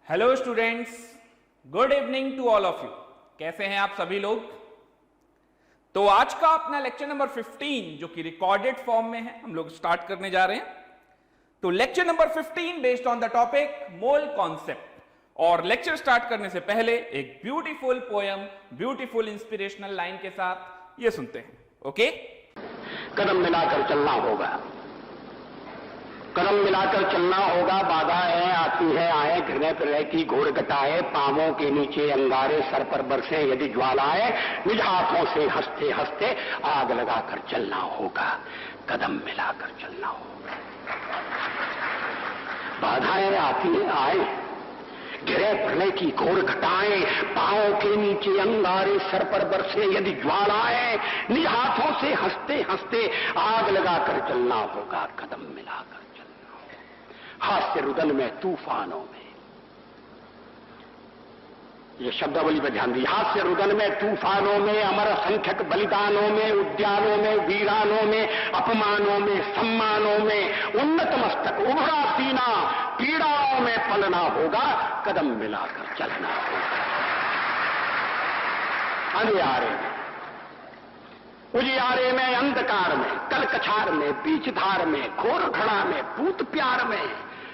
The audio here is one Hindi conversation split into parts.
Hello students, good evening to all of you. कैसे हैं आप सभी लोग? तो आज का अपना लेक्चर नंबर 15 जो कि रिकॉर्डेड फॉर्म में है, हम लोग स्टार्ट करने जा रहे हैं। तो lecture number 15 based on the topic mole concept. और लेक्चर स्टार्ट करने से पहले एक beautiful poem, beautiful inspirational line के साथ ये सुनते हैं। ओके? कदम मिलाकर चलना होगा, कदम मिलाकर चलना होगा। बाधाएं आती है आए, घृणय प्रलय की घोर घटाए, पांवों के नीचे अंगारे, सर पर बरसे यदि ज्वालाएं, निज हाथों से हंसते हंसते आग लगाकर चलना होगा, कदम मिलाकर चलना होगा। बाधाएं आती है आए, घृणय प्रलय की घोर घटाएं, पांवों के नीचे अंगारे, सर पर बरसे यदि ज्वालाएं, निज हाथों से हंसते हंसते आग लगाकर चलना होगा, कदम मिलाकर हास्य रुदन में, तूफानों में। ये शब्दावली पर ध्यान दीजिए। हास्य रुदन में, तूफानों में, अमर असंख्यक बलिदानों में, उद्यानों में, वीरानों में, अपमानों में, सम्मानों में, उन्नत मस्तक, उभरा सीना, पीड़ाओं में पलना होगा, कदम मिलाकर चलना होगा। अंधियारे में, उजियारे में, अंधकार में, कलकछार में, बीच धार में, घोर घड़ा में, भूत प्यार में,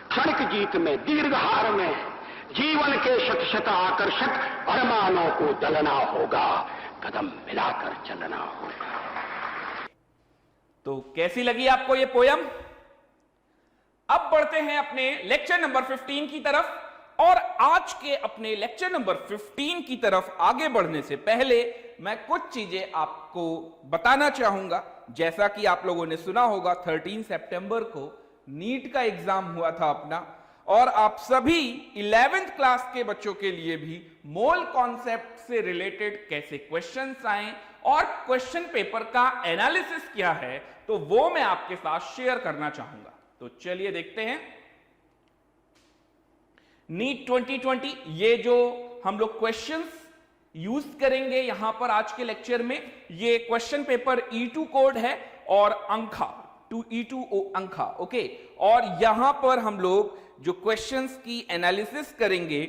क्षणिक जीत में, दीर्घहार में, जीवन के शत शत आकर्षक अरमानों को दलना होगा, कदम मिलाकर चलना होगा। तो कैसी लगी आपको ये पोयम? अब बढ़ते हैं अपने लेक्चर नंबर 15 की तरफ। और आज के अपने लेक्चर नंबर 15 की तरफ आगे बढ़ने से पहले मैं कुछ चीजें आपको बताना चाहूंगा। जैसा कि आप लोगों ने सुना होगा, 13 सितंबर को नीट का एग्जाम हुआ था अपना, और आप सभी 11th क्लास के बच्चों के लिए भी मोल कॉन्सेप्ट से रिलेटेड कैसे क्वेश्चंस आए और क्वेश्चन पेपर का एनालिसिस क्या है, तो वो मैं आपके साथ शेयर करना चाहूंगा। तो चलिए देखते हैं। नीट 2020, ये जो हम लोग क्वेश्चंस यूज करेंगे यहां पर आज के लेक्चर में, ये क्वेश्चन पेपर E2 कोड है और अंखा E2 अंखा। ओके? और यहां पर हम लोग जो क्वेश्चंस की एनालिसिस करेंगे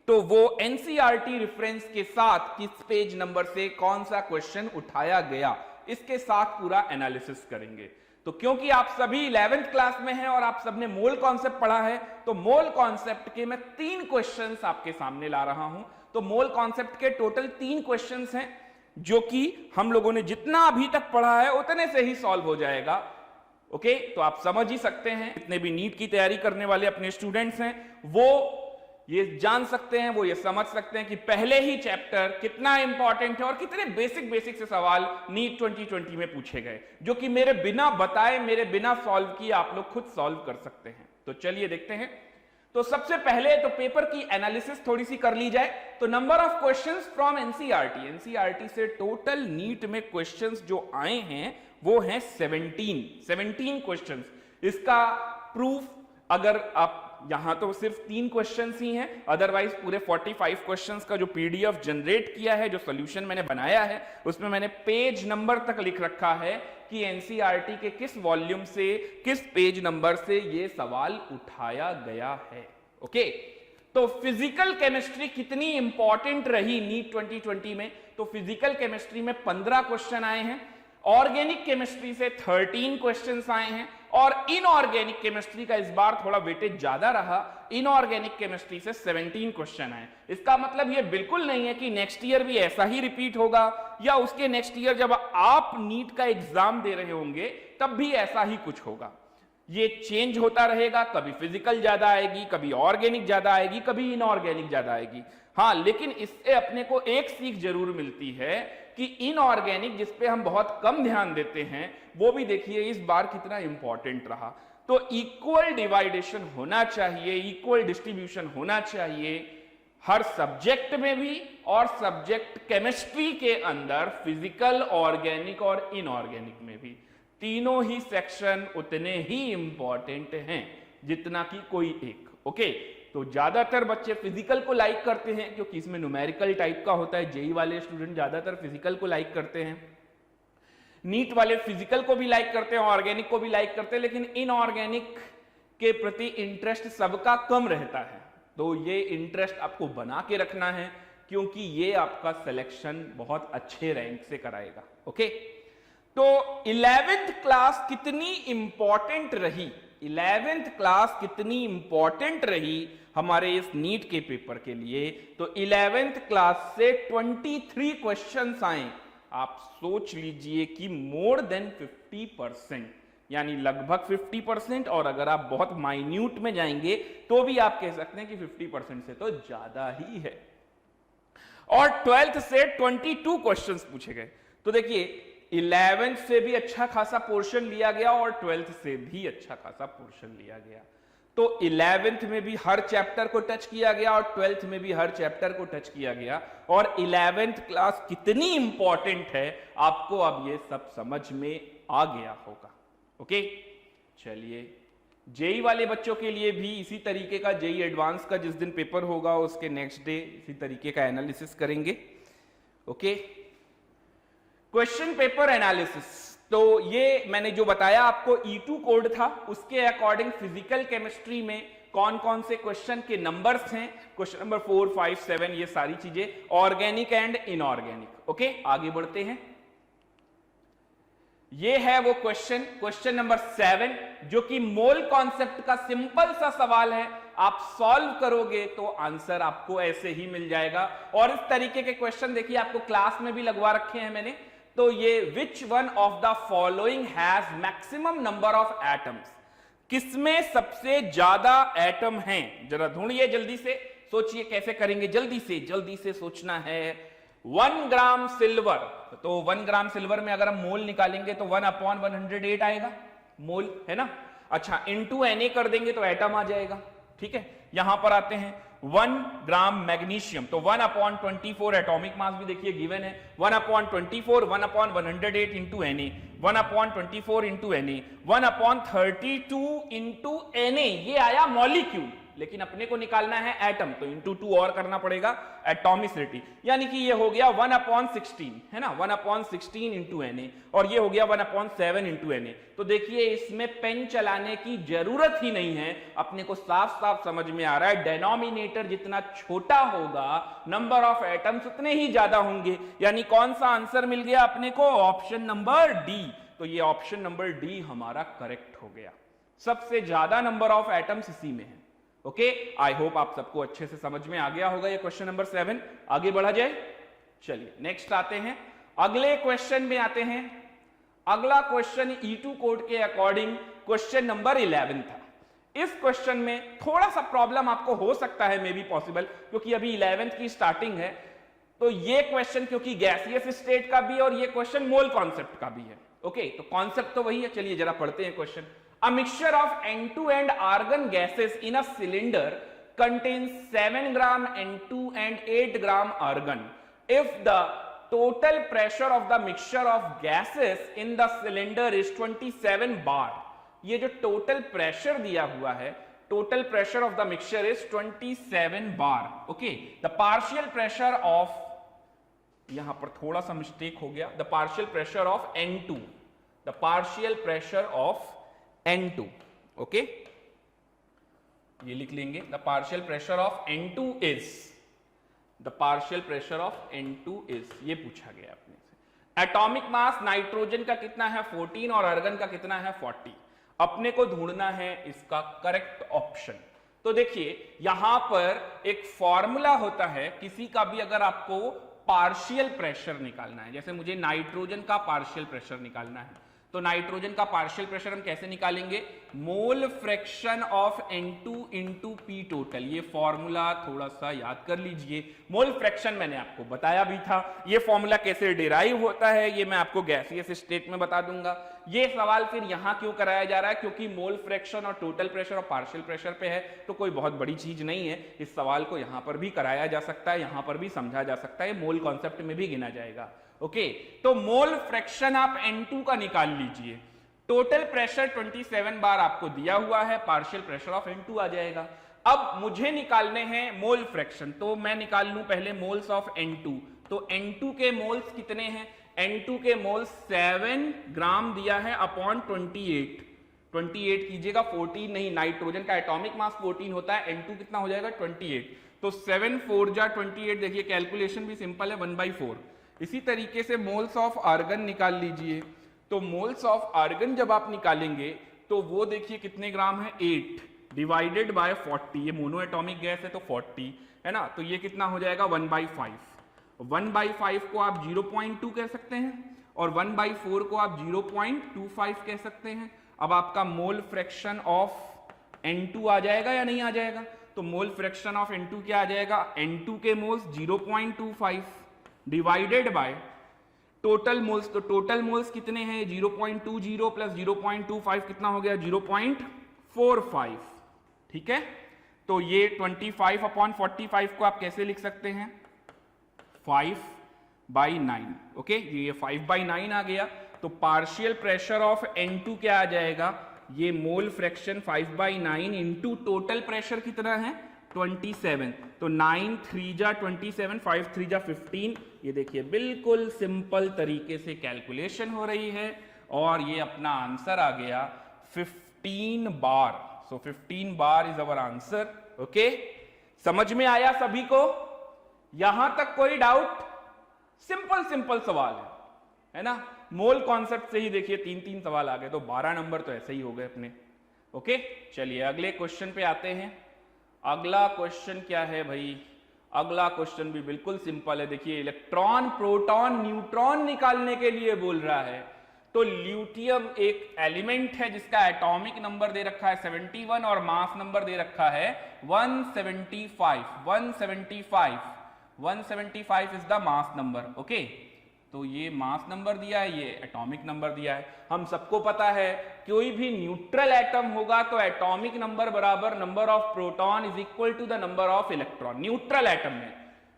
तो वो एनसीईआरटी रेफरेंस के साथ किस पेज नंबर से कौन सा क्वेश्चन उठाया गया, इसके साथ पूरा एनालिसिस करेंगे। तो क्योंकि आप सभी 11th क्लास में हैं और आप सबने मोल कॉन्सेप्ट पढ़ा है, तो मोल कॉन्सेप्ट के मैं 3 क्वेश्चंस आपके सामने ला रहा हूं। तो मोल कॉन्सेप्ट के टोटल 3 क्वेश्चंस हैं जो कि हम लोगों ने जितना अभी तक पढ़ा है उतने से ही सॉल्व हो जाएगा। ओके? तो आप समझ ही सकते हैं, जितने भी नीट की तैयारी करने वाले अपने स्टूडेंट्स हैं वो ये जान सकते हैं, वो ये समझ सकते हैं कि पहले ही चैप्टर कितना इंपॉर्टेंट है और कितने बेसिक से सवाल नीट 2020 में पूछे गए, जो कि मेरे बिना बताए, मेरे बिना सॉल्व किए आप लोग खुद सॉल्व कर सकते हैं। तो चलिए देखते हैं। तो सबसे पहले तो पेपर की एनालिसिस थोड़ी सी कर ली जाए। तो number of questions from NCERT से टोटल नीट में क्वेश्चंस जो आए हैं वो हैं 17 क्वेश्चंस। इसका प्रूफ अगर आप यहां तो सिर्फ 3 क्वेश्चंस ही हैं, अदरवाइज पूरे 45 क्वेश्चंस का जो पीडीएफ जनरेट किया है, जो सॉल्यूशन मैंने बनाया है, उसमें मैंने पेज नंबर तक लिख रखा है कि एनसीईआरटी के किस वॉल्यूम से, किस पेज नंबर से ये सवाल उठाया गया है। ओके? तो फिजिकल केमिस्ट्री कितनी इंपॉर्टेंट रही नीट 2020 में? तो फिजिकल केमिस्ट्री में 15 क्वेश्चन आए हैं, ऑर्गेनिक केमिस्ट्री से 13 क्वेश्चंस आए हैं, और इनऑर्गेनिक केमिस्ट्री का इस बार थोड़ा वेटेज ज्यादा रहा, इनऑर्गेनिक केमिस्ट्री से 17 क्वेश्चन आए। इसका मतलब ये बिल्कुल नहीं है कि नेक्स्ट ईयर भी ऐसा ही रिपीट होगा, या उसके नेक्स्ट ईयर जब आप नीट का एग्जाम दे रहे होंगे तब भी ऐसा ही कुछ होगा। ये चेंज होता रहेगा, कभी फिजिकल ज्यादा आएगी, कभी ऑर्गेनिक ज्यादा आएगी, कभी इनऑर्गेनिक ज्यादा आएगी। हाँ, लेकिन इससे अपने को एक सीख जरूर मिलती है कि इनऑर्गेनिक, जिसपे हम बहुत कम ध्यान देते हैं, वो भी देखिए इस बार कितना इंपॉर्टेंट रहा। तो इक्वल डिवाइडेशन होना चाहिए, इक्वल डिस्ट्रीब्यूशन होना चाहिए हर सब्जेक्ट में भी, और सब्जेक्ट केमिस्ट्री के अंदर फिजिकल, ऑर्गेनिक और इनऑर्गेनिक में भी। तीनों ही सेक्शन उतने ही इंपॉर्टेंट हैं जितना कि कोई एक। ओके? तो ज्यादातर बच्चे फिजिकल को लाइक करते हैं क्योंकि इसमें न्यूमेरिकल टाइप का होता है। जेई वाले स्टूडेंट ज्यादातर फिजिकल को लाइक करते हैं, नीट वाले फिजिकल को भी लाइक करते हैं, ऑर्गेनिक को भी लाइक करते हैं, लेकिन इनऑर्गेनिक के प्रति इंटरेस्ट सबका कम रहता है। तो ये इंटरेस्ट आपको बना के रखना है, क्योंकि ये आपका सिलेक्शन बहुत अच्छे रैंक से कराएगा। ओके, तो 11th क्लास कितनी इंपॉर्टेंट रही, 11th क्लास कितनी इंपॉर्टेंट रही हमारे इस नीट के पेपर के लिए, तो 11th क्लास से 23 क्वेश्चंस आए। आप सोच लीजिए कि मोर देन 50%, यानी लगभग 50%, और अगर आप बहुत माइन्यूट में जाएंगे तो भी आप कह सकते हैं कि 50% से तो ज्यादा ही है। और 12th से 22 क्वेश्चंस पूछे गए। तो देखिए 11th से भी अच्छा खासा पोर्शन लिया गया और 12th से भी अच्छा खासा पोर्शन लिया गया। तो 11th में भी हर चैप्टर को टच किया गया और 12th में भी हर चैप्टर को टच किया गया। और 11th क्लास कितनी इंपॉर्टेंट है आपको अब ये सब समझ में आ गया होगा। ओके, चलिए जेई वाले बच्चों के लिए भी इसी तरीके का, जेई एडवांस का जिस दिन पेपर होगा उसके नेक्स्ट डे इसी तरीके का एनालिसिस करेंगे। ओके, क्वेश्चन पेपर एनालिसिस, तो ये मैंने जो बताया आपको E2 कोड था, उसके अकॉर्डिंग फिजिकल केमिस्ट्री में कौन कौन से क्वेश्चन के नंबर्स हैं, क्वेश्चन नंबर 4, 5, 7, ये सारी चीजें, ऑर्गेनिक एंड इनऑर्गेनिक। ओके, आगे बढ़ते हैं। ये है वो क्वेश्चन नंबर 7, जो कि मोल कॉन्सेप्ट का सिंपल सा सवाल है। आप सॉल्व करोगे तो आंसर आपको ऐसे ही मिल जाएगा। और इस तरीके के क्वेश्चन देखिए आपको क्लास में भी लगवा रखे हैं मैंने। तो ये which one of the following has maximum number of atoms, किसमें सबसे ज्यादा एटम हैं, जरा ढूंढिए जल्दी से, सोचिए कैसे करेंगे, जल्दी से सोचना है। 1 ग्राम सिल्वर, तो 1 ग्राम सिल्वर में अगर हम मोल निकालेंगे तो 1/108 आएगा, मोल है ना। अच्छा, इनटू Na कर देंगे तो एटम आ जाएगा। ठीक है, यहां पर आते हैं 1 ग्राम मैग्नीशियम, तो 1/24 एटॉमिक मास भी देखिए गिवन है, 1/24 1/108 into Na, 1/24 into Na, 1/32 into Na, ये आया मॉलिक्यूल। लेकिन अपने को निकालना है एटम, तो इंटू 2 और करना पड़ेगा, एटॉमिसिटी, यानी कि ये हो गया 1/16 है ना, 1/16 इंटू Na, और ये हो गया 1/7 इंटू Na। तो देखिए इसमें पेन चलाने की जरूरत ही नहीं है, अपने को साफ साफ समझ में आ रहा है, डेनोमिनेटर जितना छोटा होगा नंबर ऑफ एटम्स उतने ही ज्यादा होंगे। यानी कौन सा आंसर मिल गया अपने को, ऑप्शन नंबर डी। तो ये ऑप्शन नंबर डी हमारा करेक्ट हो गया, सबसे ज्यादा नंबर ऑफ एटम्स इसी में है। ओके, आई होप आप सबको अच्छे से समझ में आ गया होगा ये क्वेश्चन नंबर 7। आगे बढ़ा जाए, चलिए नेक्स्ट आते हैं, अगले क्वेश्चन में आते हैं। अगला क्वेश्चन E2 कोड के अकॉर्डिंग क्वेश्चन नंबर 11 था। इस क्वेश्चन में थोड़ा सा प्रॉब्लम आपको हो सकता है, मे बी पॉसिबल, क्योंकि अभी 11th की स्टार्टिंग है। तो ये क्वेश्चन क्योंकि गैसियस स्टेट का भी और ये क्वेश्चन मोल कॉन्सेप्ट का भी है। ओके, तो कॉन्सेप्ट तो वही है, चलिए जरा पढ़ते हैं question. A mixture of N2 and argon gases in a cylinder contains 7 gram N2 and 8 gram argon. If the total pressure of the mixture of gases in the cylinder is 27 bar, ये जो टोटल प्रेशर दिया हुआ है, total pressure of the mixture is 27 bar. Okay, the partial pressure of, यहां पर थोड़ा सा मिस्टेक हो गया, the partial pressure of N2, the partial pressure of N2, okay, ये लिख लेंगे, the partial pressure of N2 is, the partial pressure of N2 is, ये पूछा गया अपने से। एटॉमिक मास नाइट्रोजन का कितना है 14 और आर्गन का कितना है 40। अपने को ढूंढना है इसका करेक्ट ऑप्शन। तो देखिए यहां पर एक फॉर्मूला होता है, किसी का भी अगर आपको पार्शियल प्रेशर निकालना है, जैसे मुझे नाइट्रोजन का पार्शियल प्रेशर निकालना है, तो नाइट्रोजन का पार्शियल प्रेशर हम कैसे निकालेंगे, mole fraction of N2 into P total. ये फॉर्मूला थोड़ा सा याद कर लीजिए, मोल फ्रैक्शन मैंने आपको बताया भी था, ये फॉर्मूला कैसे डिराइव होता है ये मैं आपको गैसियस स्टेट में बता दूंगा। ये सवाल फिर यहां क्यों कराया जा रहा है, क्योंकि मोल फ्रैक्शन और टोटल प्रेशर और पार्शियल प्रेशर पे है, तो कोई बहुत बड़ी चीज नहीं है। इस सवाल को यहां पर भी कराया जा सकता है, यहां पर भी समझा जा सकता है, मोल कॉन्सेप्ट में भी गिना जाएगा। ओके, तो मोल फ्रैक्शन आप N2 का निकाल लीजिए, टोटल प्रेशर 27 बार आपको दिया हुआ है, पार्शियल प्रेशर ऑफ N2 आ जाएगा। अब मुझे निकालने हैं मोल फ्रैक्शन, तो मैं निकाल लूं पहले मोल्स ऑफ N2। तो N2 के मोल्स कितने हैं, N2 के मोल्स 7 ग्राम दिया है अपॉन 28, 28 कीजिएगा, 14 नहीं, नाइट्रोजन का एटॉमिक मास 14 होता है, N2 कितना हो जाएगा 28, तो 7 4 जा 28, देखिए कैलकुलेशन भी सिंपल है 1/4। इसी तरीके से मोल्स ऑफ आर्गन निकाल लीजिए, तो मोल्स ऑफ आर्गन जब आप निकालेंगे तो वो देखिए कितने ग्राम है 8 डिवाइडेड बाय 40, ये मोनो एटॉमिक गैस है तो 40 है ना, तो ये कितना हो जाएगा 1/5। 1/5 को आप 0.2 कह सकते हैं और 1/4 को आप 0.25 कह सकते हैं। अब आपका मोल फ्रैक्शन ऑफ N2 आ जाएगा या नहीं आ जाएगा, तो मोल फ्रैक्शन ऑफ N2 क्या आ जाएगा, N2 के moles 0.25 divided by total moles, तो टोटल मोल्स कितने हैं 0.20 प्लस 0.25 कितना हो गया 0.45, ठीक है। तो ये 25/45 को आप कैसे लिख सकते हैं 5/9, ओके, ये 5/9 आ गया। तो पार्शियल प्रेशर ऑफ N2 क्या आ जाएगा, ये mole fraction 5/9 into total pressure कितना है 27, तो 9 3 जा 27, 5 3 जा 15, ये देखिए बिल्कुल सिंपल तरीके से कैलकुलेशन हो रही है और ये अपना आंसर आ गया 15 बार। सो 15 bar is our answer, okay. समझ में आया सभी को, यहां तक कोई डाउट, सिंपल सवाल है ना। मोल कॉन्सेप्ट से ही देखिए 3 सवाल आ गए, तो 12 नंबर तो ऐसे ही हो गए अपने, ओके। चलिए अगले क्वेश्चन पे आते हैं। अगला क्वेश्चन क्या है भाई, अगला क्वेश्चन भी बिल्कुल सिंपल है। देखिए इलेक्ट्रॉन प्रोटॉन न्यूट्रॉन निकालने के लिए बोल रहा है, तो ल्यूटियम एक एलिमेंट है जिसका एटॉमिक नंबर दे रखा है 71 और मास नंबर दे रखा है 175। 175 is the mass number, okay. तो ये मास नंबर दिया है, ये एटॉमिक नंबर दिया है। हम सबको पता है कोई भी न्यूट्रल एटम होगा तो एटॉमिक नंबर बराबर number of proton is equal to the number of electron. Neutral atom में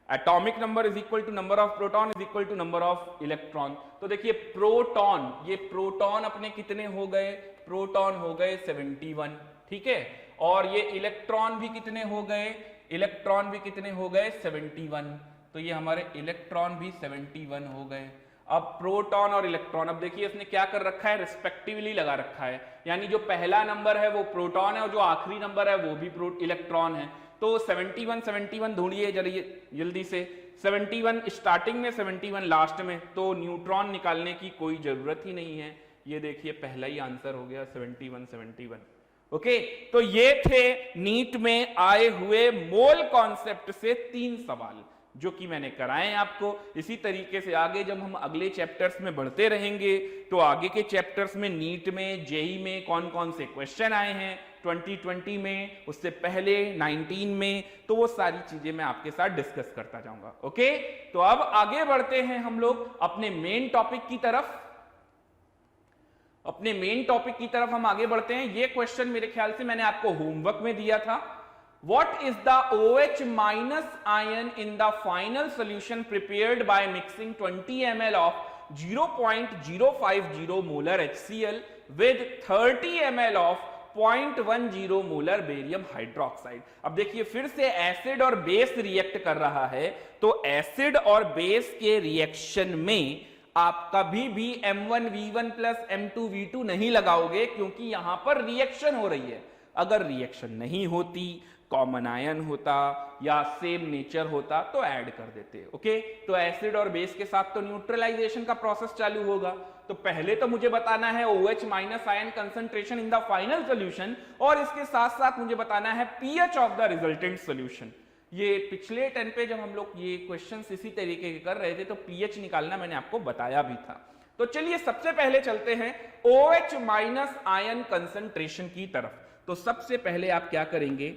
atomic number is equal to number of proton is equal to number of electron. तो देखिए प्रोटॉन, ये प्रोटॉन अपने कितने हो गए, प्रोटॉन हो गए 71, ठीक है, और ये इलेक्ट्रॉन भी कितने हो गए, इलेक्ट्रॉन भी कितने हो गए 71, तो ये हमारे इलेक्ट्रॉन भी 71 हो गए। अब प्रोटॉन और इलेक्ट्रॉन, अब देखिए इसने क्या कर रखा है, रिस्पेक्टिवली लगा रखा है, यानी जो पहला नंबर है वो प्रोटॉन है और जो आखिरी नंबर है वो भी इलेक्ट्रॉन है। तो 71 ढूंढिए जल्दी से, 71 स्टार्टिंग में 71 लास्ट में, तो न्यूट्रॉन निकालने की कोई जरूरत ही नहीं है। ये देखिए पहला ही आंसर हो गया 71। ओके, तो ये थे नीट में आए हुए मोल कॉन्सेप्ट से 3 सवाल जो कि मैंने कराए आपको। इसी तरीके से आगे जब हम अगले चैप्टर्स में बढ़ते रहेंगे तो आगे के चैप्टर्स में नीट में, जेई में कौन कौन से क्वेश्चन आए हैं 2020 में, उससे पहले 19 में, तो वो सारी चीजें मैं आपके साथ डिस्कस करता जाऊंगा। ओके, तो अब आगे बढ़ते हैं हम लोग अपने मेन टॉपिक की तरफ। अपने मेन टॉपिक की तरफ हम आगे बढ़ते हैं। ये क्वेश्चन मेरे ख्याल से मैंने आपको होमवर्क में दिया था। What is the OH minus ion in the final solution prepared by mixing 20 ml of 0.050 molar HCl with 30 ml of 0.10 molar barium hydroxide? अब देखिए फिर से एसिड और बेस रिएक्ट कर रहा है, तो एसिड और बेस के रिएक्शन में आप कभी भी M1V1 प्लस M2V2 नहीं लगाओगे, क्योंकि यहां पर रिएक्शन हो रही है। अगर रिएक्शन नहीं होती, कॉमन आयन होता या सेम नेचर होता तो ऐड कर देते। ओके, तो एसिड और बेस के साथ तो न्यूट्रलाइजेशन का प्रोसेस चालू होगा। तो पहले तो मुझे बताना है OH minus ion concentration in the final solution, और इसके साथ साथ मुझे बताना है pH of the resultant solution. ये पिछले 10 पे जब हम लोग ये क्वेश्चंस इसी तरीके के कर रहे थे तो pH निकालना मैंने आपको बताया भी था। तो चलिए सबसे पहले चलते हैं OH माइनस आयन कंसंट्रेशन की तरफ। तो सबसे पहले आप क्या करेंगे,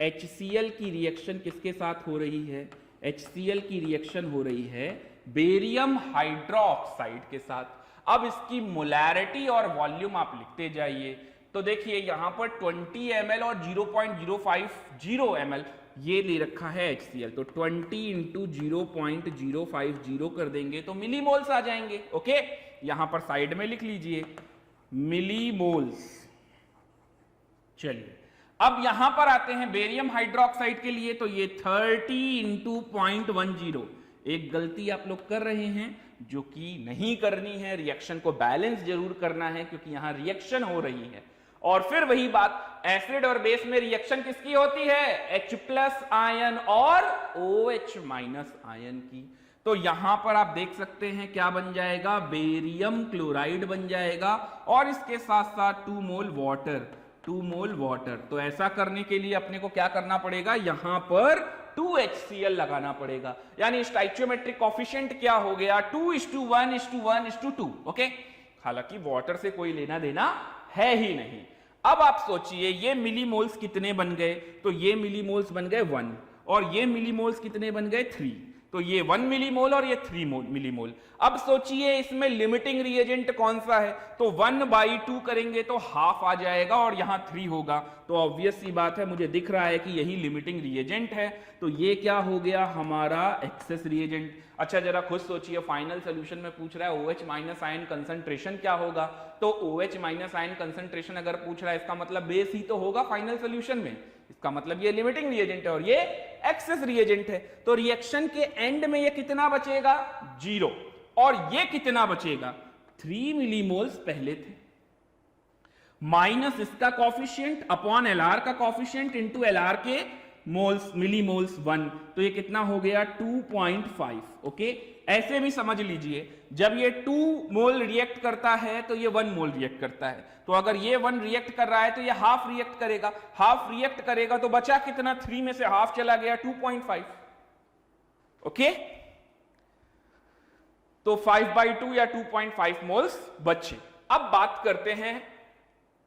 HCl की रिएक्शन किसके साथ हो रही है, HCl की रिएक्शन हो रही है बेरियम हाइड्रोक्साइड के साथ। अब इसकी मोलैरिटी और वॉल्यूम आप लिखते जाइए। तो देखिए यहां पर 20 ml और 0.050 ml ये ले रखा है HCl, तो 20 इंटू 0.050 कर देंगे तो मिलीमोल्स आ जाएंगे। ओके, यहां पर साइड में लिख लीजिए मिलीमोल्स। चलिए अब यहां पर आते हैं बेरियम हाइड्रोक्साइड के लिए, तो ये 30 इंटू 0.10। एक गलती आप लोग कर रहे हैं जो कि नहीं करनी है, रिएक्शन को बैलेंस जरूर करना है क्योंकि यहां रिएक्शन हो रही है। और फिर वही बात, एसिड और बेस में रिएक्शन किसकी होती है? H+ आयन और OH- आयन की। तो यहां पर आप देख सकते हैं क्या बन जाएगा, बेरियम क्लोराइड बन जाएगा और इसके साथ साथ 2 मोल वाटर। तो ऐसा करने के लिए अपने को क्या करना पड़ेगा, यहां पर 2HCl लगाना पड़ेगा, यानी स्टाइचियोमेट्रिक कोफिशिएंट क्या हो गया, 2:1:1:2। ओके, हालांकि वाटर से कोई लेना देना है ही नहीं। अब आप सोचिए ये मिलीमोल्स कितने बन गए, तो ये मिलीमोल्स बन गए 1 और ये मिलीमोल्स कितने बन गए 3, तो ये 1 मिलीमोल और ये 3 मिलीमोल। अब सोचिए इसमें लिमिटिंग रिएजेंट कौन सा है, तो 1/2 करेंगे तो हाफ आ जाएगा और यहां 3 होगा, तो ऑब्वियस सी बात है मुझे दिख रहा है कि यही लिमिटिंग रिएजेंट है, तो ये क्या हो गया हमारा एक्सेस रिएजेंट। अच्छा जरा खुद सोचिए, फाइनल सोल्यूशन में पूछ रहा है OH- आयन कंसंट्रेशन क्या होगा, तो OH- आयन कंसंट्रेशन अगर पूछ रहा है इसका मतलब बेस ही तो होगा फाइनल सोल्यूशन में, इसका मतलब ये लिमिटिंग रिएजेंट है और ये एक्सेस रिएजेंट है। तो रिएक्शन के एंड में ये कितना बचेगा, 0, और ये कितना बचेगा, 3 मिलीमोल्स पहले थे माइनस इसका कॉफिशिएंट अपॉन LR का कॉफिशिएंट इंटू LR के मोल्स मिलीमोल्स 1, तो ये कितना हो गया 2.5। ओके, ऐसे भी समझ लीजिए जब ये 2 मोल रिएक्ट करता है तो ये 1 मोल रिएक्ट करता है, तो अगर ये 1 रिएक्ट कर रहा है तो ये हाफ रिएक्ट करेगा, तो बचा कितना, 3 में से हाफ चला गया 2.5। ओके, तो 5/2 या 2.5 मोल्स बचे। अब बात करते हैं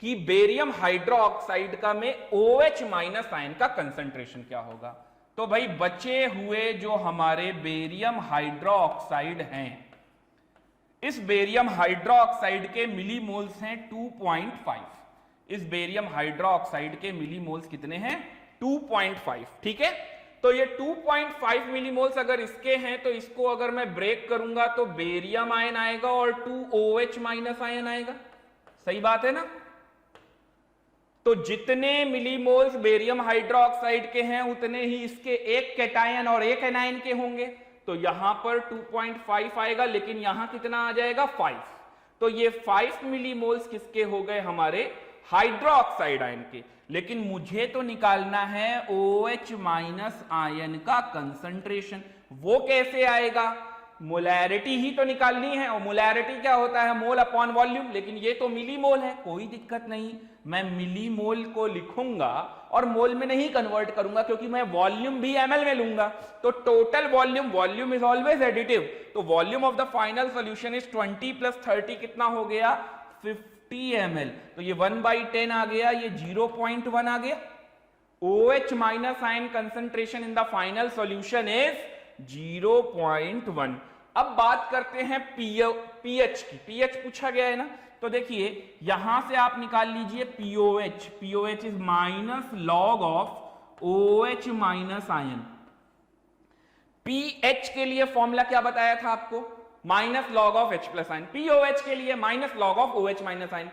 कि बेरियम हाइड्रोक्साइड का में OH- आयन का कंसंट्रेशन क्या होगा। तो भाई बचे हुए जो हमारे बेरियम हाइड्रोक्साइड हैं, इस बेरियम हाइड्रोक्साइड के मिलीमोल्स हैं 2.5, इस बेरियम हाइड्रोक्साइड के मिलीमोल्स कितने हैं 2.5। ठीक है, तो ये 2.5 मिलीमोल्स अगर इसके हैं तो इसको अगर मैं ब्रेक करूंगा तो बेरियम आयन आएगा और 2 OH- आयन आएगा, सही बात है ना। तो जितने मिलीमोल्स बेरियम हाइड्रोक्साइड के हैं उतने ही इसके एक कैटायन और एक एनायन के होंगे, तो यहां पर 2.5 आएगा, लेकिन यहां कितना आ जाएगा 5, तो ये 5 मिलीमोल्स किसके हो गए, हमारे हाइड्रोक्साइड आयन के। लेकिन मुझे तो निकालना है OH- आयन का कंसंट्रेशन, वो कैसे आएगा, मोलैरिटी ही तो निकालनी है, और मोलैरिटी क्या होता है, मोल अपॉन वॉल्यूम, लेकिन ये तो मिलीमोल है, कोई दिक्कत नहीं, मैं मिलीमोल को लिखूंगा और मोल में नहीं कन्वर्ट करूंगा क्योंकि मैं वॉल्यूम भी ml में लूंगा, तो total volume is always additive, तो volume of the final solution is 20 + 30 कितना हो गया 50 ml, तो ये 1/10 आ गया, ये 0.1 आ गया। OH- ion concentration in the final solution is 0.1। अब बात करते हैं पीएच की, पीएच पूछा गया है ना, तो देखिए यहां से आप निकाल लीजिए pOH is minus log of OH- ion. PH के लिए फॉर्मूला क्या बताया था आपको, minus log of H+ ion, pOH के लिए minus log of OH- ion.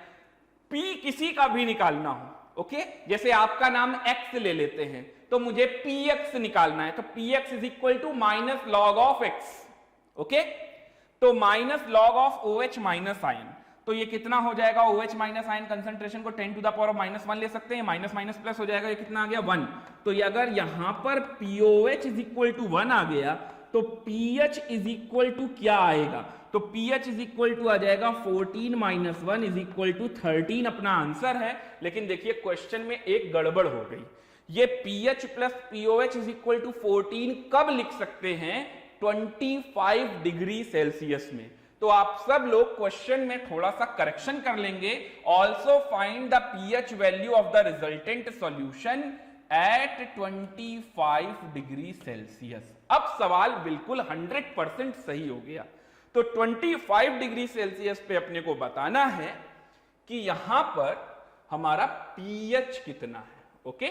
P किसी का भी निकालना हो, ओके, जैसे आपका नाम X ले लेते हैं तो मुझे PX निकालना है, तो PX is equal to minus log of X। Okay, तो minus log of OH- ion, तो ये कितना हो जाएगा, OH- आयन कंसंट्रेशन को 10 टू द पावर -1 ले सकते हैं, माइनस माइनस प्लस हो जाएगा, ये कितना आ गया 1। तो ये अगर यहां पर POH इज इक्वल टू 1 आ गया तो pH इज इक्वल टू क्या आएगा, तो pH इज इक्वल टू आ जाएगा 14 - 1 इज इक्वल टू 13 अपना आंसर है। लेकिन देखिए क्वेश्चन में एक गड़बड़ हो गई, ये pH plus POH is equal to 14 कब लिख सकते हैं, 25 डिग्री सेल्सियस में। तो आप सब लोग क्वेश्चन में थोड़ा सा करेक्शन कर लेंगे, also find the pH value of the resultant solution at 25 degree Celsius. अब सवाल बिल्कुल 100% सही हो गया, तो 25 डिग्री सेल्सियस पे अपने को बताना है कि यहां पर हमारा pH कितना है। ओके,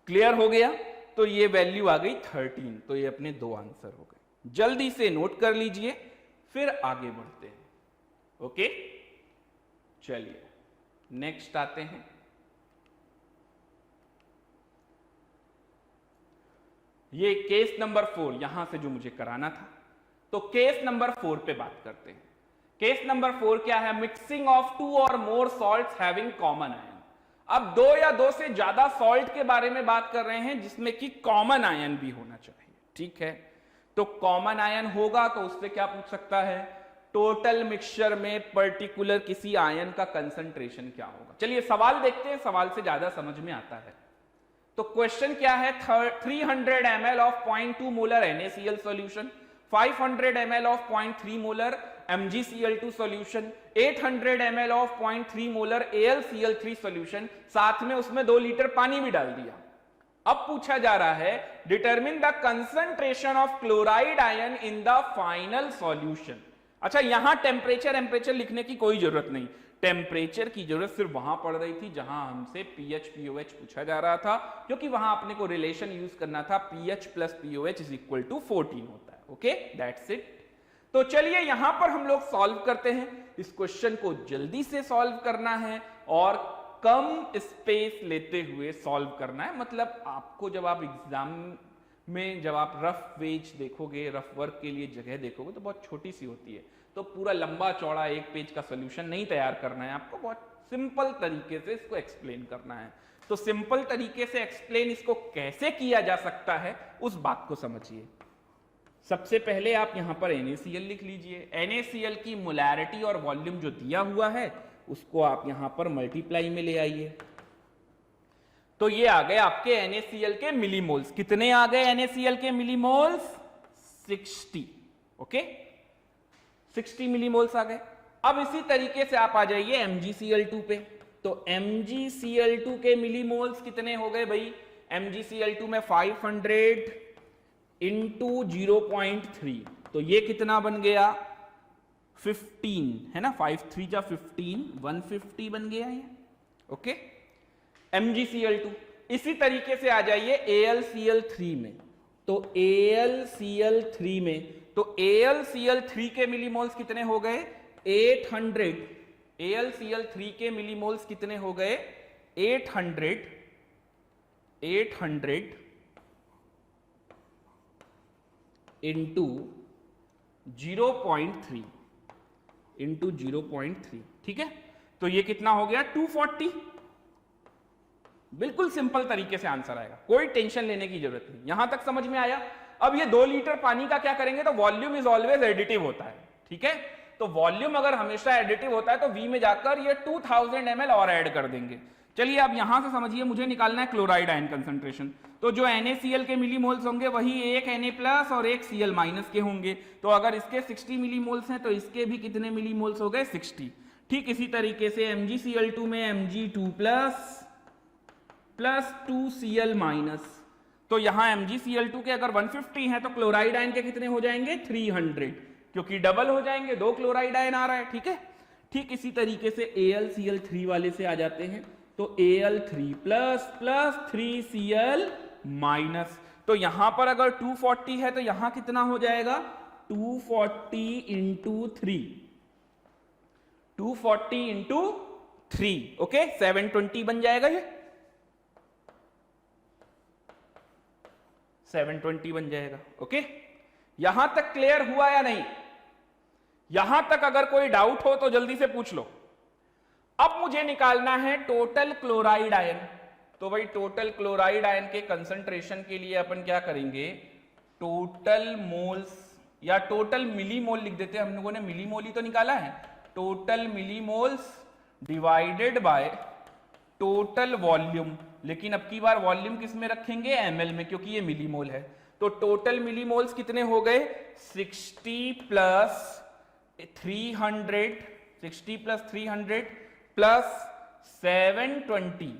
क्लियर हो गया, तो ये वैल्यू आ गई 13, तो ये अपने 2 आंसर हो गए, जल्दी से नोट कर लीजिए फिर आगे बढ़ते हैं। ओके, चलिए नेक्स्ट आते हैं। ये केस नंबर 4 यहां से जो मुझे कराना था, तो केस नंबर 4 पे बात करते हैं। केस नंबर 4 क्या है? मिक्सिंग ऑफ 2 और मोर सॉल्ट्स हैविंग कॉमन आयन। अब 2 या 2 से ज्यादा सॉल्ट के बारे में बात कर रहे हैं जिसमें कि कॉमन आयन भी होना चाहिए, ठीक है। तो कॉमन आयन होगा तो उससे क्या पूछ सकता है? टोटल मिक्सचर में पर्टिकुलर किसी आयन का कंसंट्रेशन क्या होगा। चलिए सवाल देखते हैं, सवाल से ज्यादा समझ में आता है। तो क्वेश्चन क्या है? 300 ml of 0.2 molar NaCl solution, 500 ml of 0.3 molar MgCl2 solution, 800 ml of 0.3 molar AlCl3 solution, साथ में उसमें 2 लीटर पानी भी डाल दिया। अब पूछा जा रहा है determine the concentration of chloride ion in the final solution. अच्छा, यहां टेम्परेचर लिखने की कोई जरूरत नहीं, टेम्परेचर की जरूरत सिर्फ वहां पड़ रही थी जहां हमसे pH POH पूछा जा रहा था, क्योंकि वहां अपने को रिलेशन यूज करना था pH plus POH is equal to 14 होता है। Okay, that's it. तो चलिए यहां पर हम लोग सॉल्व करते हैं। इस क्वेश्चन को जल्दी से सॉल्व करना है और कम स्पेस लेते हुए सॉल्व करना है। मतलब आपको जब आप एग्जाम में जब आप रफ पेज देखोगे, रफ वर्क के लिए जगह देखोगे तो बहुत छोटी सी होती है, तो पूरा लंबा चौड़ा एक पेज का सॉल्यूशन नहीं तैयार करना है आपको, बहुत सिंपल तरीके से इसको एक्सप्लेन करना है। तो सिंपल तरीके से एक्सप्लेन इसको कैसे किया जा सकता है उस बात को समझिए। सबसे पहले आप यहां पर NaCl लिख लीजिए। NaCl की मोलैरिटी और वॉल्यूम जो दिया हुआ है उसको आप यहां पर मल्टीप्लाई में ले आइए, तो ये आ गए आपके NaCl के मिलीमोल्स। कितने आ गए NaCl के मिलीमोल्स? 60। ओके, 60 मिलीमोल्स आ गए। अब इसी तरीके से आप आ जाइए MgCl2 पे। तो MgCl2 के मिलीमोल्स कितने हो गए भाई? MgCl2 में 500 इंटू 0.3, तो ये कितना बन गया? 15 है ना, 5 3 जा 15, 150 बन गया ये। Okay, MgCl2। इसी तरीके से आ जाइए AlCl3 में। तो AlCl3 में, तो AlCl3 के मिलीमोल्स कितने हो गए? 800। AlCl3 के मिलीमोल्स कितने हो गए? 800 इंटू 0.3 इंटू 0.3, ठीक है। तो ये कितना हो गया? 240। बिल्कुल सिंपल तरीके से आंसर आएगा, कोई टेंशन लेने की जरूरत नहीं। यहां तक समझ में आया? अब ये 2 लीटर पानी का क्या करेंगे? तो वॉल्यूम इज ऑलवेज एडिटिव होता है, ठीक है। तो वॉल्यूम अगर हमेशा एडिटिव होता है तो V में जाकर ये 2000 ml और ऐड कर देंगे। चलिए अब यहां से समझिए, मुझे निकालना है क्लोराइड आयन कंसंट्रेशन। तो जो NaCl के मिलीमोल्स होंगे वही एक Na+ और एक Cl- के होंगे। तो अगर इसके 60 मिलीमोल्स हैं तो इसके भी कितने मिलीमोल्स हो गए? 60। ठीक इसी तरीके से MgCl2 में Mg2+ प्लस 2Cl-, तो यहां MgCl2 के अगर 150 है तो क्लोराइड आयन के कितने हो जाएंगे? 300, क्योंकि डबल हो जाएंगे, 2 क्लोराइड आयन आ रहा है, ठीक है। ठीक इसी तरीके से AlCl3 वाले से आ जाते हैं। तो Al3+ प्लस 3Cl-, तो यहां पर अगर 240 है तो यहां कितना हो जाएगा? 240 इंटू 3, 240 इंटू 3, ओके, 720 बन जाएगा। ये 720 बन जाएगा। ओके, यहां तक क्लियर हुआ या नहीं? यहां तक अगर कोई डाउट हो तो जल्दी से पूछ लो। अब मुझे निकालना है टोटल क्लोराइड आयन। तो भाई टोटल क्लोराइड आयन के कंसंट्रेशन के लिए अपन क्या करेंगे? टोटल मोल्स या टोटल मिलीमोल लिख देते हैं। हम लोगों ने मिलीमोल ही तो निकाला है। Total millimoles divided by total volume, लेकिन अब की बार वॉल्यूम किस में रखेंगे? ml में, क्योंकि ये मिलीमोल है। तो टोटल मिलीमोल्स कितने हो गए? 60 plus 300 plus 720,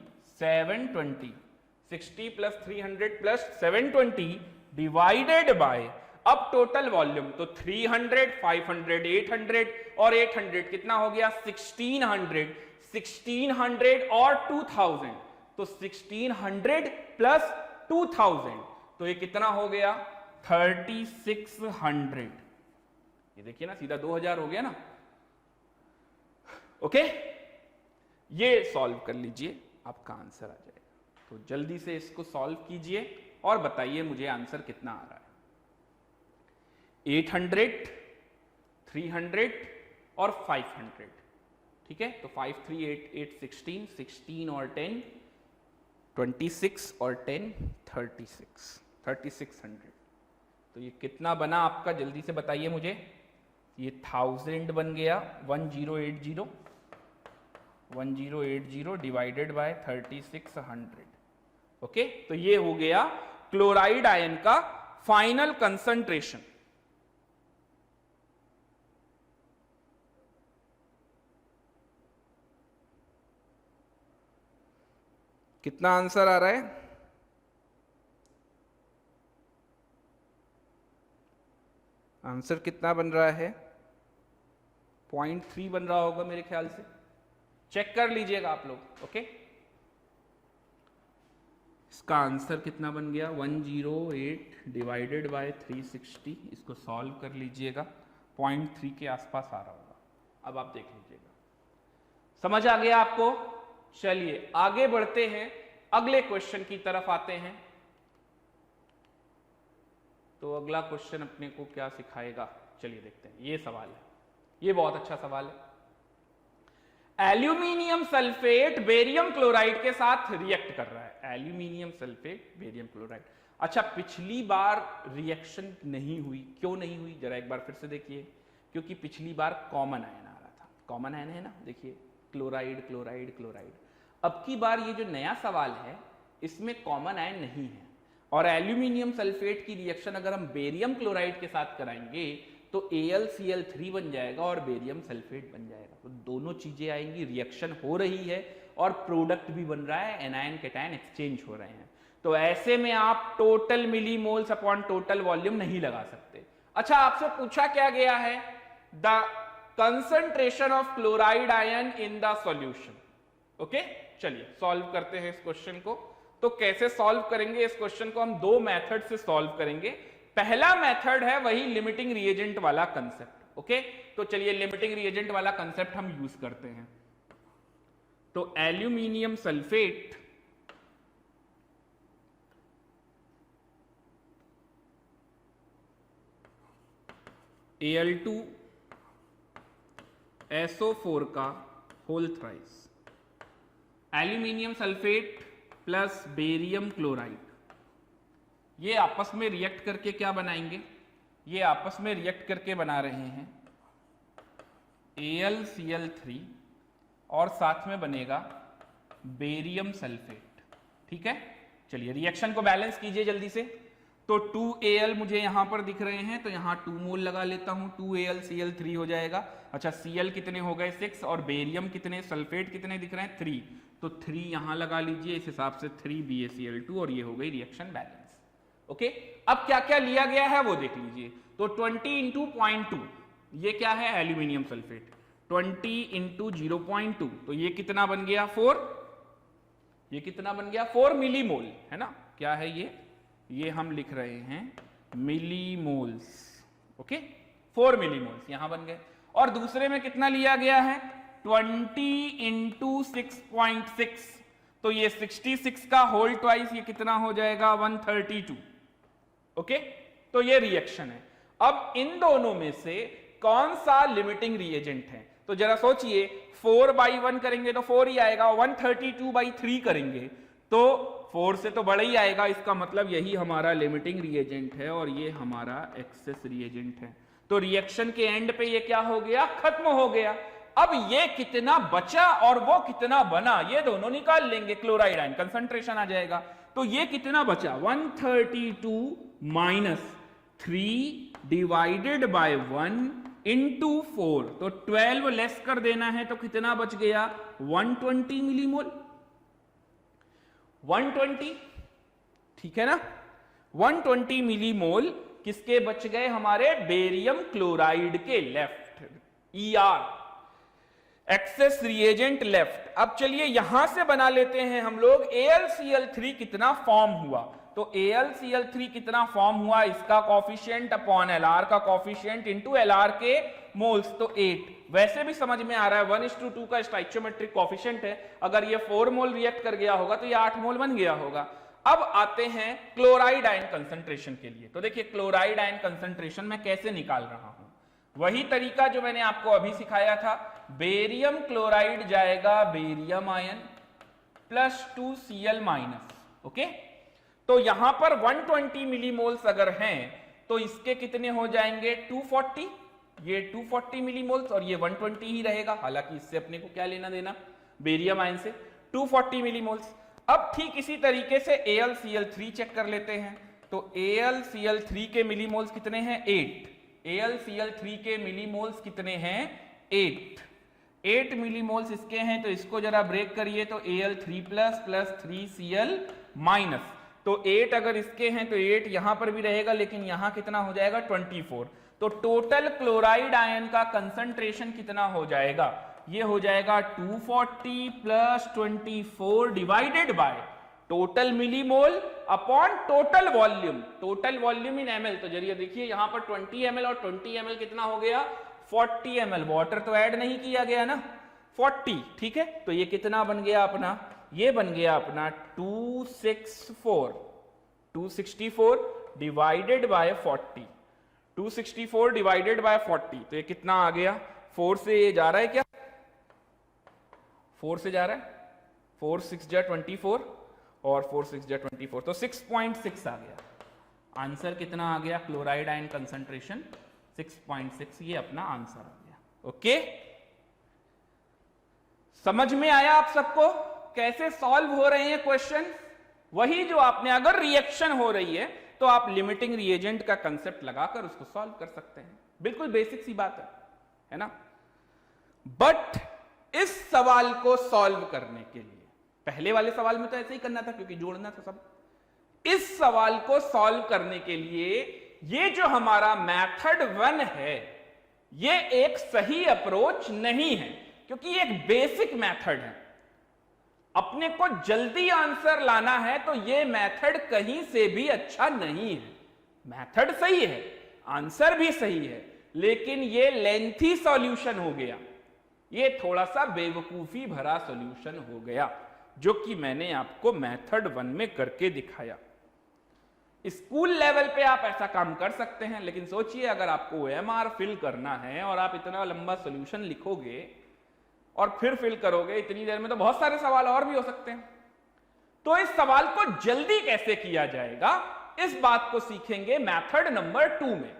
60 plus 300 plus 720 divided by अब टोटल वॉल्यूम। तो 300, 500, 800 और 800 कितना हो गया? 1600, 1600 और 2000, तो 1600 प्लस 2000, तो ये कितना हो गया? 3600। ये देखिए ना, सीधा 2000 हो गया ना। ओके, ये सॉल्व कर लीजिए, आपका आंसर आ जाएगा। तो जल्दी से इसको सॉल्व कीजिए और बताइए मुझे आंसर कितना आ रहा है। 800, 300 और 500, ठीक है। तो 5 3 8 8 16, 16 और 10 26 और 10 3600। तो ये कितना बना आपका, जल्दी से बताइए मुझे। ये 1000 बन गया, 1080 डिवाइडेड बाय 3600। ओके, तो ये हो गया क्लोराइड आयन का फाइनल कंसंट्रेशन। कितना आंसर आ रहा है? आंसर कितना बन रहा है? 0.3 बन रहा होगा मेरे ख्याल से। चेक कर लीजिएगा आप लोग। ओके, इसका आंसर कितना बन गया? 108 डिवाइडेड बाय 360। इसको सॉल्व कर लीजिएगा, 0.3 के आसपास आ रहा होगा। अब आप देख लीजिएगा, समझ आ गया आपको? चलिए आगे बढ़ते हैं, अगले क्वेश्चन की तरफ आते हैं। तो अगला क्वेश्चन अपने को क्या सिखाएगा, चलिए देखते हैं। ये सवाल है, ये बहुत अच्छा सवाल है। एल्यूमिनियम सल्फेट बेरियम क्लोराइड के साथ रिएक्ट कर रहा है। Aluminium sulphate barium chloride. अच्छा, पिछली बार रिएक्शन नहीं हुई, क्यों नहीं हुई? जरा एक बार फिर से देखिए। क्योंकि पिछली बार कॉमन आयन आ रहा था। कॉमन आयन है ना, देखिए क्लोराइड क्लोराइड क्लोराइड। अब की बार ये जो नया सवाल है इसमें कॉमन आयन नहीं है, और एल्यूमिनियम सल्फेट की रिएक्शन अगर हम बेरियम क्लोराइड के साथ कराएंगे तो AlCl3 बन जाएगा और बेरियम सल्फेट बन जाएगा। तो दोनों चीजें आएंगी, रिएक्शन हो रही है और प्रोडक्ट भी बन रहा है, एनायन कैटायन एक्सचेंज हो रहे हैं। तो ऐसे में आप total millimoles upon total volume नहीं लगा सकते। अच्छा, आपसे पूछा क्या गया है? The concentration of chloride ion in the solution. Okay, चलिए सॉल्व करते हैं इस क्वेश्चन को। तो कैसे सॉल्व करेंगे इस क्वेश्चन को? हम दो मेथड से सॉल्व करेंगे। पहला मेथड है वही लिमिटिंग रिएजेंट वाला कंसेप्ट। ओके, तो चलिए लिमिटिंग रिएजेंट वाला कंसेप्ट हम यूज करते हैं। तो एल्यूमिनियम सल्फेट Al2SO4 का whole thrice, aluminium sulphate plus barium chloride, ये आपस में रिएक्ट करके क्या बनाएंगे? ये आपस में रिएक्ट करके बना रहे हैं AlCl3 और साथ में बनेगा बेरियम सल्फेट। ठीक है, चलिए रिएक्शन को बैलेंस कीजिए जल्दी से। तो 2Al मुझे यहां पर दिख रहे हैं, तो यहां 2 मोल लगा लेता हूं, 2AlCl3 हो जाएगा। अच्छा, Cl कितने हो गए? 6, और बेरियम कितने, सल्फेट कितने दिख रहे हैं? 3। तो 3 यहां लगा लीजिए, इस हिसाब से 3BaCl2, और ये हो गई रिएक्शन बैलेंस। ओके, अब क्या क्या लिया गया है वो देख लीजिए। तो 20 × 0.2, ये क्या है? Aluminium sulphate. 20 × 0.2, तो ये कितना बन गया? 4। ये कितना बन गया? 4 मिलीमोल, है ना? क्या है ये हम लिख रहे हैं मिलीमोल्स। ओके, 4 मिलीमोल्स यहां बन गए। और दूसरे में कितना लिया गया है? 20 × 6.6, तो ये 66 का होल ट्वाइस, ये कितना हो जाएगा? 132। ओके, तो ये रिएक्शन है। अब इन दोनों में से कौन सा लिमिटिंग रिएजेंट है? तो जरा सोचिए, 4/1 करेंगे तो 4 ही आएगा, 132/3 करेंगे तो 4 से तो बड़ा ही आएगा। इसका मतलब यही हमारा लिमिटिंग रिएजेंट है और ये हमारा एक्सेस रिएजेंट है। तो रिएक्शन के एंड पे ये क्या हो गया? खत्म हो गया। अब ये कितना बचा और वो कितना बना, ये दोनों निकाल लेंगे। क्लोराइड आयन कंसंट्रेशन आ जाएगा। तो ये कितना बचा? 132 - 3 डिवाइडेड बाय 1 इंटू 4, तो 12 लेस कर देना है, तो कितना बच गया? 120 मिलीमोल। 120, ठीक है ना? 120 मिलीमोल किसके बच गए? हमारे बेरियम क्लोराइड के left, ER, access reagent left. अब चलिए यहां से बना लेते हैं हम लोग AlCl3 कितना फॉर्म हुआ। तो AlCl3 कितना फॉर्म हुआ, इसका कॉफिशिएंट अपॉन Lr का कॉफिशिएंट इंटू Lr के मोल्स, तो 8। वैसे भी समझ में आ रहा है 1:2 का स्टोइचियोमेट्रिक कॉफिशिएंट है। अगर ये 4 मोल रिएक्ट कर गया होगा तो ये 8 मोल बन गया होगा। अब आते हैं क्लोराइड आयन कंसंट्रेशन के लिए। तो देखिए क्लोराइड आयन कंसंट्रेशन मैं कैसे निकाल रहा हूं। वही तरीका जो मैंने आपको अभी सिखाया था, बेरियम क्लोराइड जाएगा barium ion plus 2Cl minus. Okay, तो यहां पर 120 मिलीमोल्स अगर हैं तो इसके कितने हो जाएंगे 240, ये 240 मिलीमोल्स और ये 120 ही रहेगा, हालांकि इससे अपने को क्या लेना देना बेरियम आयन से 240 मिलीमोल्स। अब ठीक इसी तरीके से AlCl3 चेक कर लेते हैं, तो AlCl3 के मिलीमोल्स कितने हैं 8, AlCl3 के मिलीमोल्स कितने हैं 8 मिलीमोल्स इसके हैं, तो इसको जरा ब्रेक करिए तो Al3 plus plus 3Cl minus, तो 8 अगर इसके हैं तो 8 यहां पर भी रहेगा, लेकिन यहां कितना हो जाएगा 24, तो टोटल क्लोराइड आयन का कंसंट्रेशन कितना हो जाएगा, ये हो जाएगा 240 plus 24 divided by total millimole upon total volume in ml। तो जरिए देखिए यहां पर 20 ml और 20 ml कितना हो गया 40 ml, वाटर तो ऐड नहीं किया गया ना 40, ठीक है, तो ये कितना बन गया अपना, ये बन गया अपना 264 डिवाइडेड बाय 40, 264 डिवाइडेड बाय 40, तो ये कितना आ गया 4 से ये जा रहा है क्या, 4 से जा रहा है, 4 6 जा 24 और 4 6 जा 24, तो 6.6 आ गया आंसर। कितना आ गया क्लोराइड आयन कंसंट्रेशन 6.6, ये अपना आंसर आ गया। ओके, समझ में आया आप सबको कैसे सॉल्व हो रहे हैं क्वेश्चन? वही जो आपने, अगर रिएक्शन हो रही है तो आप लिमिटिंग रिएजेंट का कंसेप्ट लगाकर उसको सॉल्व कर सकते हैं, बिल्कुल बेसिक सी बात है ना। बट इस सवाल को सॉल्व करने के लिए, पहले वाले सवाल में तो ऐसे ही करना था क्योंकि जोड़ना था सब, इस सवाल को सॉल्व करने के लिए ये जो हमारा मेथड 1 है ये एक सही अप्रोच नहीं है, क्योंकि ये एक बेसिक मेथड है। अपने को जल्दी आंसर लाना है तो ये मेथड कहीं से भी अच्छा नहीं है। मेथड सही है, आंसर भी सही है, लेकिन ये लेंथी सॉल्यूशन हो गया, ये थोड़ा सा बेवकूफी भरा सॉल्यूशन हो गया, जो कि मैंने आपको मेथड 1 में करके दिखाया। स्कूल लेवल पे आप ऐसा काम कर सकते हैं, लेकिन सोचिए अगर आपको OMR फिल करना है और आप इतना लंबा सॉल्यूशन लिखोगे और फिर फिल करोगे इतनी देर में, तो बहुत सारे सवाल और भी हो सकते हैं। तो इस सवाल को जल्दी कैसे किया जाएगा, इस बात को सीखेंगे मेथड नंबर 2 में।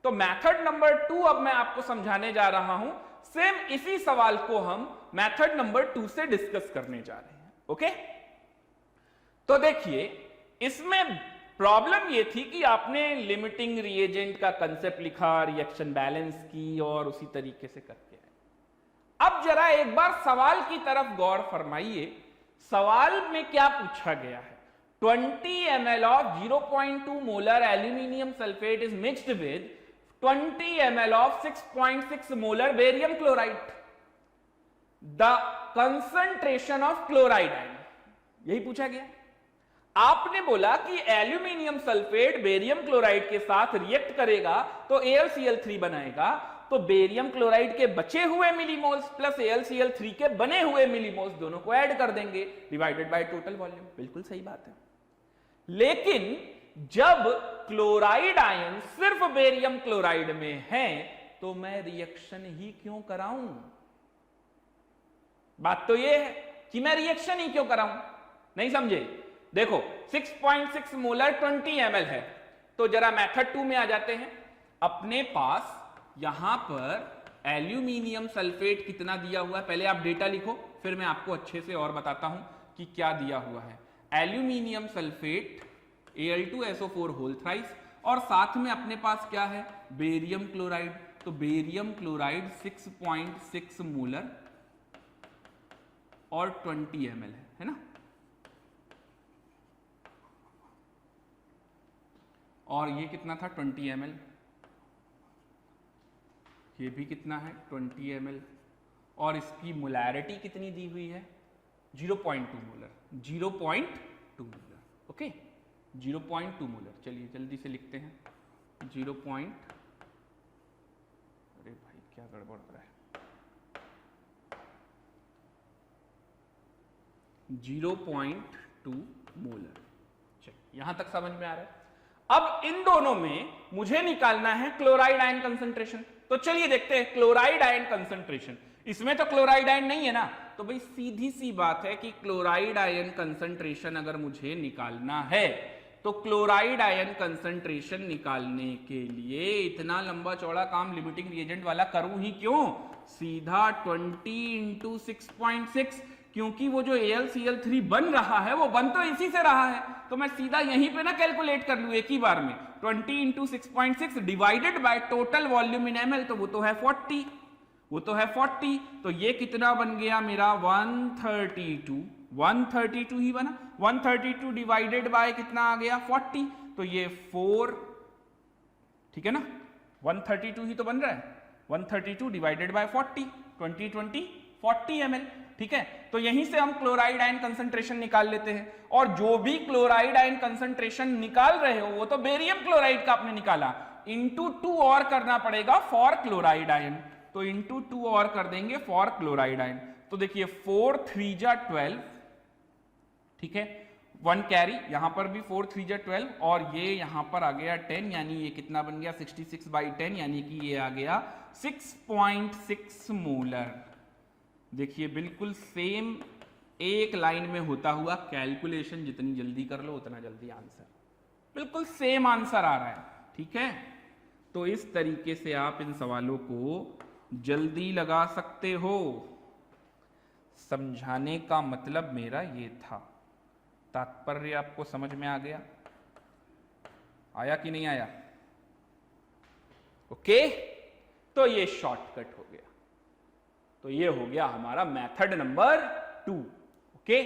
तो मेथड नंबर 2 अब मैं आपको समझाने जा रहा हूं, सेम इसी सवाल को हम मेथड नंबर 2 से डिस्कस करने जा रहे हैं। ओके, तो देखिए इसमें प्रॉब्लम ये थी कि आपने लिमिटिंग रिएजेंट का कंसेप्ट लिखा, रिएक्शन बैलेंस की और उसी तरीके से करके आए। अब जरा एक बार सवाल की तरफ गौर फरमाइए। सवाल में क्या पूछा गया है, 20 ml of 0.2 molar aluminium sulfate is mixed with 20 ml of 6.6 molar barium chloride. The concentration of chloride ion, यही पूछा गया। आपने बोला कि एल्यूमिनियम सल्फेट बेरियम क्लोराइड के साथ रिएक्ट करेगा तो AlCl3 बनाएगा, तो बेरियम क्लोराइड के बचे हुए मिलीमोल्स प्लस AlCl3 के बने हुए मिलीमोल्स दोनों को ऐड कर देंगे डिवाइडेड बाय टोटल वॉल्यूम। बिल्कुल सही बात है, लेकिन जब क्लोराइड आयन सिर्फ बेरियम क्लोराइड में है तो मैं रिएक्शन ही क्यों कराऊं? बात तो यह है कि मैं रिएक्शन ही क्यों कराऊं, नहीं समझे? देखो 6.6 मोलर 20 ml है, तो जरा मेथड 2 में आ जाते हैं। अपने पास यहां पर एल्यूमिनियम सल्फेट कितना दिया हुआ है, पहले आप डेटा लिखो फिर मैं आपको अच्छे से और बताता हूं कि क्या दिया हुआ है। Aluminium sulphate Al2SO4 whole thrice, और साथ में अपने पास क्या है बेरियम क्लोराइड, तो बेरियम क्लोराइड 6.6 मोलर और 20 ml है ना, और ये कितना था 20 ml, ये भी कितना है 20 ml, और इसकी मोलैरिटी कितनी दी हुई है 0.2 मोलर, 0.2 मोलर। Okay, 0.2 molar. चलिए जल्दी से लिखते हैं 0. अरे भाई क्या गड़बड़ हो रहा है, 0.2 मोलर। चलिए यहां तक समझ में आ रहा है। अब इन दोनों में मुझे निकालना है क्लोराइड आयन कंसंट्रेशन। तो चलिए देखते हैं क्लोराइड आयन कंसंट्रेशन। इसमें तो क्लोराइड आयन नहीं है ना, तो भाई सीधी सी बात है कि क्लोराइड आयन कंसंट्रेशन अगर मुझे निकालना है तो क्लोराइड आयन कंसंट्रेशन निकालने के लिए इतना लंबा चौड़ा काम लिमिटिंग रिएजेंट वाला करूं ही क्यों, सीधा 20 × 6.6, क्योंकि वो जो AlCl3 बन रहा है वो बन तो इसी से रहा है, तो मैं सीधा यहीं पे ना कैलकुलेट कर लूं एक ही बार में 20 × 6.6 divided by total volume in ml, तो वो तो है 40, वो तो है 40, तो ये कितना बन गया मेरा 132 ही बना, 132 डिवाइडेड बाय कितना आ गया 40, तो ये 4, ठीक है ना, 132 ही तो बन रहा है, 132 डिवाइडेड बाय 40, 40 ml, ठीक है। तो यहीं से हम क्लोराइड आयन कंसंट्रेशन निकाल लेते हैं, और जो भी क्लोराइड आयन कंसंट्रेशन निकाल रहे हो वो तो बेरियम क्लोराइड का आपने निकाला, इंटू 2 और करना पड़ेगा फॉर क्लोराइड आयन, तो इंटू 2 और कर देंगे फॉर क्लोराइड आयन, तो देखिए 4 3 जा 12, ठीक है, 1 कैरी, यहां पर भी 4 3 जा 12, और ये यहां पर आ गया 10, यानी ये कितना बन गया 66/10, यानी कि ये आ गया 6.6 मोलर। देखिए बिल्कुल सेम एक लाइन में होता हुआ कैलकुलेशन, जितनी जल्दी कर लो उतना जल्दी आंसर, बिल्कुल सेम आंसर आ रहा है, ठीक है। तो इस तरीके से आप इन सवालों को जल्दी लगा सकते हो। समझाने का मतलब मेरा ये था, तात्पर्य आपको समझ में आ गया, आया कि नहीं आया? ओके, तो ये शॉर्टकट हो गया, तो ये हो गया हमारा मेथड नंबर 2। ओके,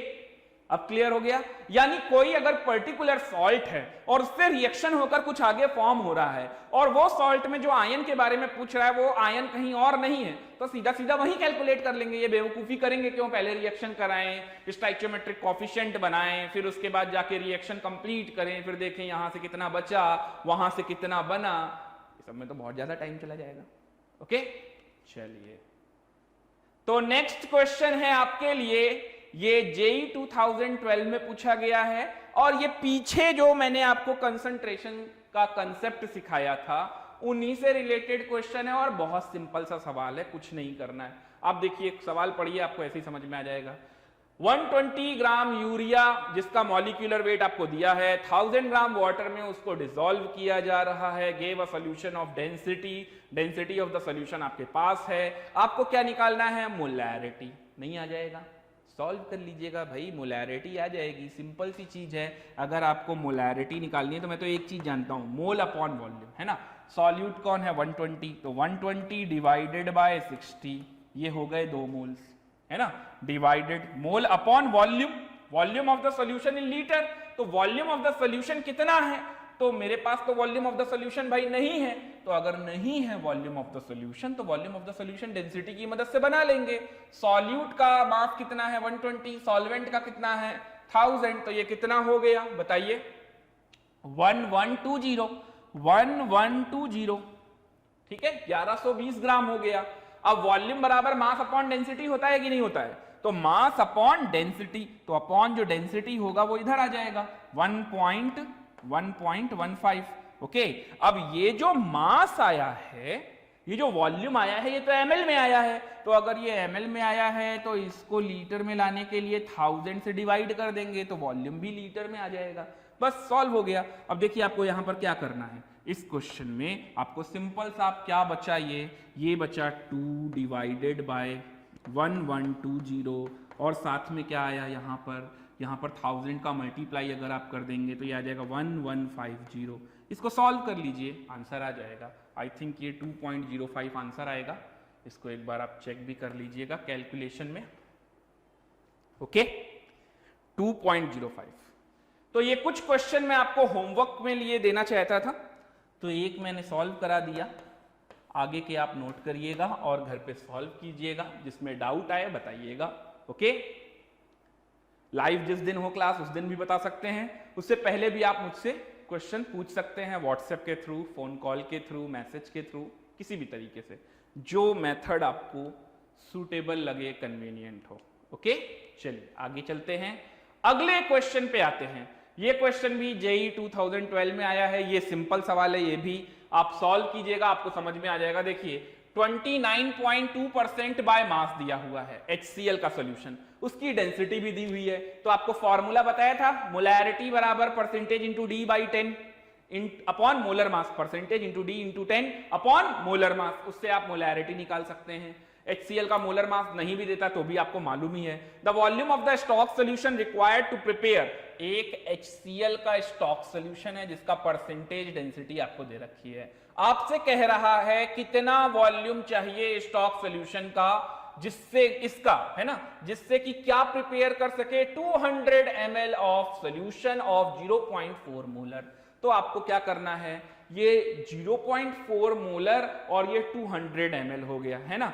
अब क्लियर हो गया। यानी कोई अगर पर्टिकुलर सॉल्ट है और उससे रिएक्शन होकर कुछ आगे फॉर्म हो रहा है, और वो सॉल्ट में जो आयन के बारे में पूछ रहा है वो आयन कहीं और नहीं है, तो सीधा सीधा वही कैलकुलेट कर लेंगे। ये बेवकूफी करेंगे क्यों, पहले रिएक्शन कराएं, स्टोइकियोमेट्रिक कोएफिशिएंट बनाएं, फिर उसके बाद जाके रिएक्शन कंप्लीट करें, फिर देखें यहां से कितना बचा, वहां से कितना बना, इस सब में तो बहुत ज्यादा टाइम चला जाएगा। ओके, चलिए, तो नेक्स्ट क्वेश्चन है आपके लिए, ये जेईई 2012 में पूछा गया है, और ये पीछे जो मैंने आपको कंसंट्रेशन का कंसेप्ट सिखाया था उन्हीं से रिलेटेड क्वेश्चन है, और बहुत सिंपल सा सवाल है, कुछ नहीं करना है। आप देखिए सवाल पढ़िए, आपको ऐसे ही समझ में आ जाएगा। 120 ग्राम यूरिया जिसका मॉलिक्यूलर वेट आपको दिया है, 1000 ग्राम वाटर में उसको डिसॉल्व किया जा रहा है, gave a solution of density of the solution आपके पास है, आपको क्या निकालना है, मोलैरिटी। नहीं आ जाएगा, सॉल्व कर लीजिएगा भाई, मोलैरिटी आ जाएगी, सिंपल सी चीज है। अगर आपको मोलैरिटी निकालनी है तो मैं तो एक चीज जानता हूं, मोल अपॉन वॉल्यूम, है ना। सॉल्यूट कौन है 120, तो 120 डिवाइडेड बाय 60, ये हो गए 2 मोल्स, है ना, divided mole upon volume, volume of the solution in litre, तो वॉल्यूम ऑफ द सॉल्यूशन कितना है, तो मेरे पास तो वॉल्यूम ऑफ द सॉल्यूशन भाई नहीं है, तो अगर नहीं है वॉल्यूम ऑफ द सॉल्यूशन तो volume of the solution density की मदद से बना लेंगे। सॉल्यूट का मास कितना है 120, सॉल्वेंट का कितना है 1000, तो ये कितना हो गया बताइए, 1120, ठीक है, 1120 ग्राम हो गया। अब वॉल्यूम बराबर मास अपॉन डेंसिटी होता है कि नहीं होता है, तो मास अपॉन डेंसिटी, तो अपॉन जो डेंसिटी होगा वो इधर आ जाएगा 1.15। ओके, अब ये जो मास आया है, ये जो वॉल्यूम आया है, ये तो ml में आया है, तो अगर ये ml में आया है तो इसको लीटर में लाने के लिए 1000 से डिवाइड कर देंगे तो वॉल्यूम भी लीटर में आ जाएगा, बस सॉल्व हो गया। अब देखिए आपको यहां पर क्या करना है, इस क्वेश्चन में आपको सिंपल सा क्या बचा, ये बचा 2 डिवाइडेड बाय 1120, और साथ में क्या आया यहाँ पर 1000 का मल्टीप्लाई अगर आप कर देंगे तो ये आ जाएगा 1150। इसको सॉल्व कर लीजिए, आंसर आ जाएगा। आई थिंक ये 2.05 आंसर आएगा, इसको एक बार आप चेक भी कर लीजिएगा कैलकुलेशन में। ओके, 2.05। तो ये कुछ क्वेश्चन मैं आपको होमवर्क में लिए देना चाहता था, तो एक मैंने सॉल्व करा दिया, आगे के आप नोट करिएगा और घर पे सॉल्व कीजिएगा, जिसमें डाउट आए बताइएगा। ओके, लाइव जिस दिन हो क्लास उस दिन भी बता सकते हैं, उससे पहले भी आप मुझसे क्वेश्चन पूछ सकते हैं, व्हाट्सएप के थ्रू, फोन कॉल के थ्रू, मैसेज के थ्रू, किसी भी तरीके से, जो मेथड आपको सूटेबल लगे, कन्वीनियंट हो। ओके, चलिए आगे चलते हैं, अगले क्वेश्चन पे आते हैं। ये क्वेश्चन भी जेईई 2012 में आया है, ये सिंपल सवाल है, ये भी आप सॉल्व कीजिएगा, आपको समझ में आ जाएगा। देखिए 29.2% बाय मास दिया हुआ है HCl का सॉल्यूशन, उसकी डेंसिटी भी दी हुई है। तो आपको फॉर्मूला बताया था, मोलैरिटी बराबर percentage into D by 10 upon molar mass, percentage into D into 10 upon molar mass, उससे आप मोलैरिटी निकाल सकते हैं। HCl का मोलर मास नहीं भी देता तो भी आपको मालूम ही है। The volume of the stock solution required to prepare, एक HCl का स्टॉक सोल्यूशन है जिसका परसेंटेज डेंसिटी आपको दे रखी है। आपसे कह रहा है कितना वॉल्यूम चाहिए स्टॉक सोल्यूशन का, जिससे इसका है ना, जिससे कि क्या प्रिपेयर कर सके 200 ml of solution of 0.4 molar. तो आपको क्या करना है, ये 0.4 मोलर और ये 200 ml हो गया है ना,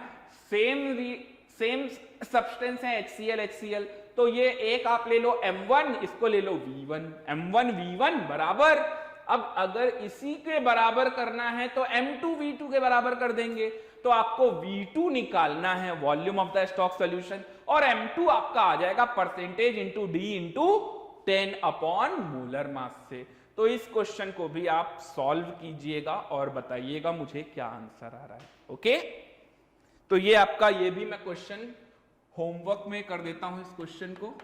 सेम सब्सटेंस है HCl, तो ये एक आप ले लो M1, इसको ले लो V1, M1 V1 बराबर, अब अगर इसी के बराबर करना है तो M2 V2 के बराबर कर देंगे, तो आपको V2 निकालना है volume of the stock solution, और M2 आपका आ जाएगा percentage into D into 10 upon molar mass से। तो इस क्वेश्चन को भी आप सॉल्व कीजिएगा और बताइएगा मुझे क्या आंसर आ रहा है। ओके, तो ये आपका, ये भी मैं क्वेश्चन होमवर्क में कर देता हूं। इस क्वेश्चन को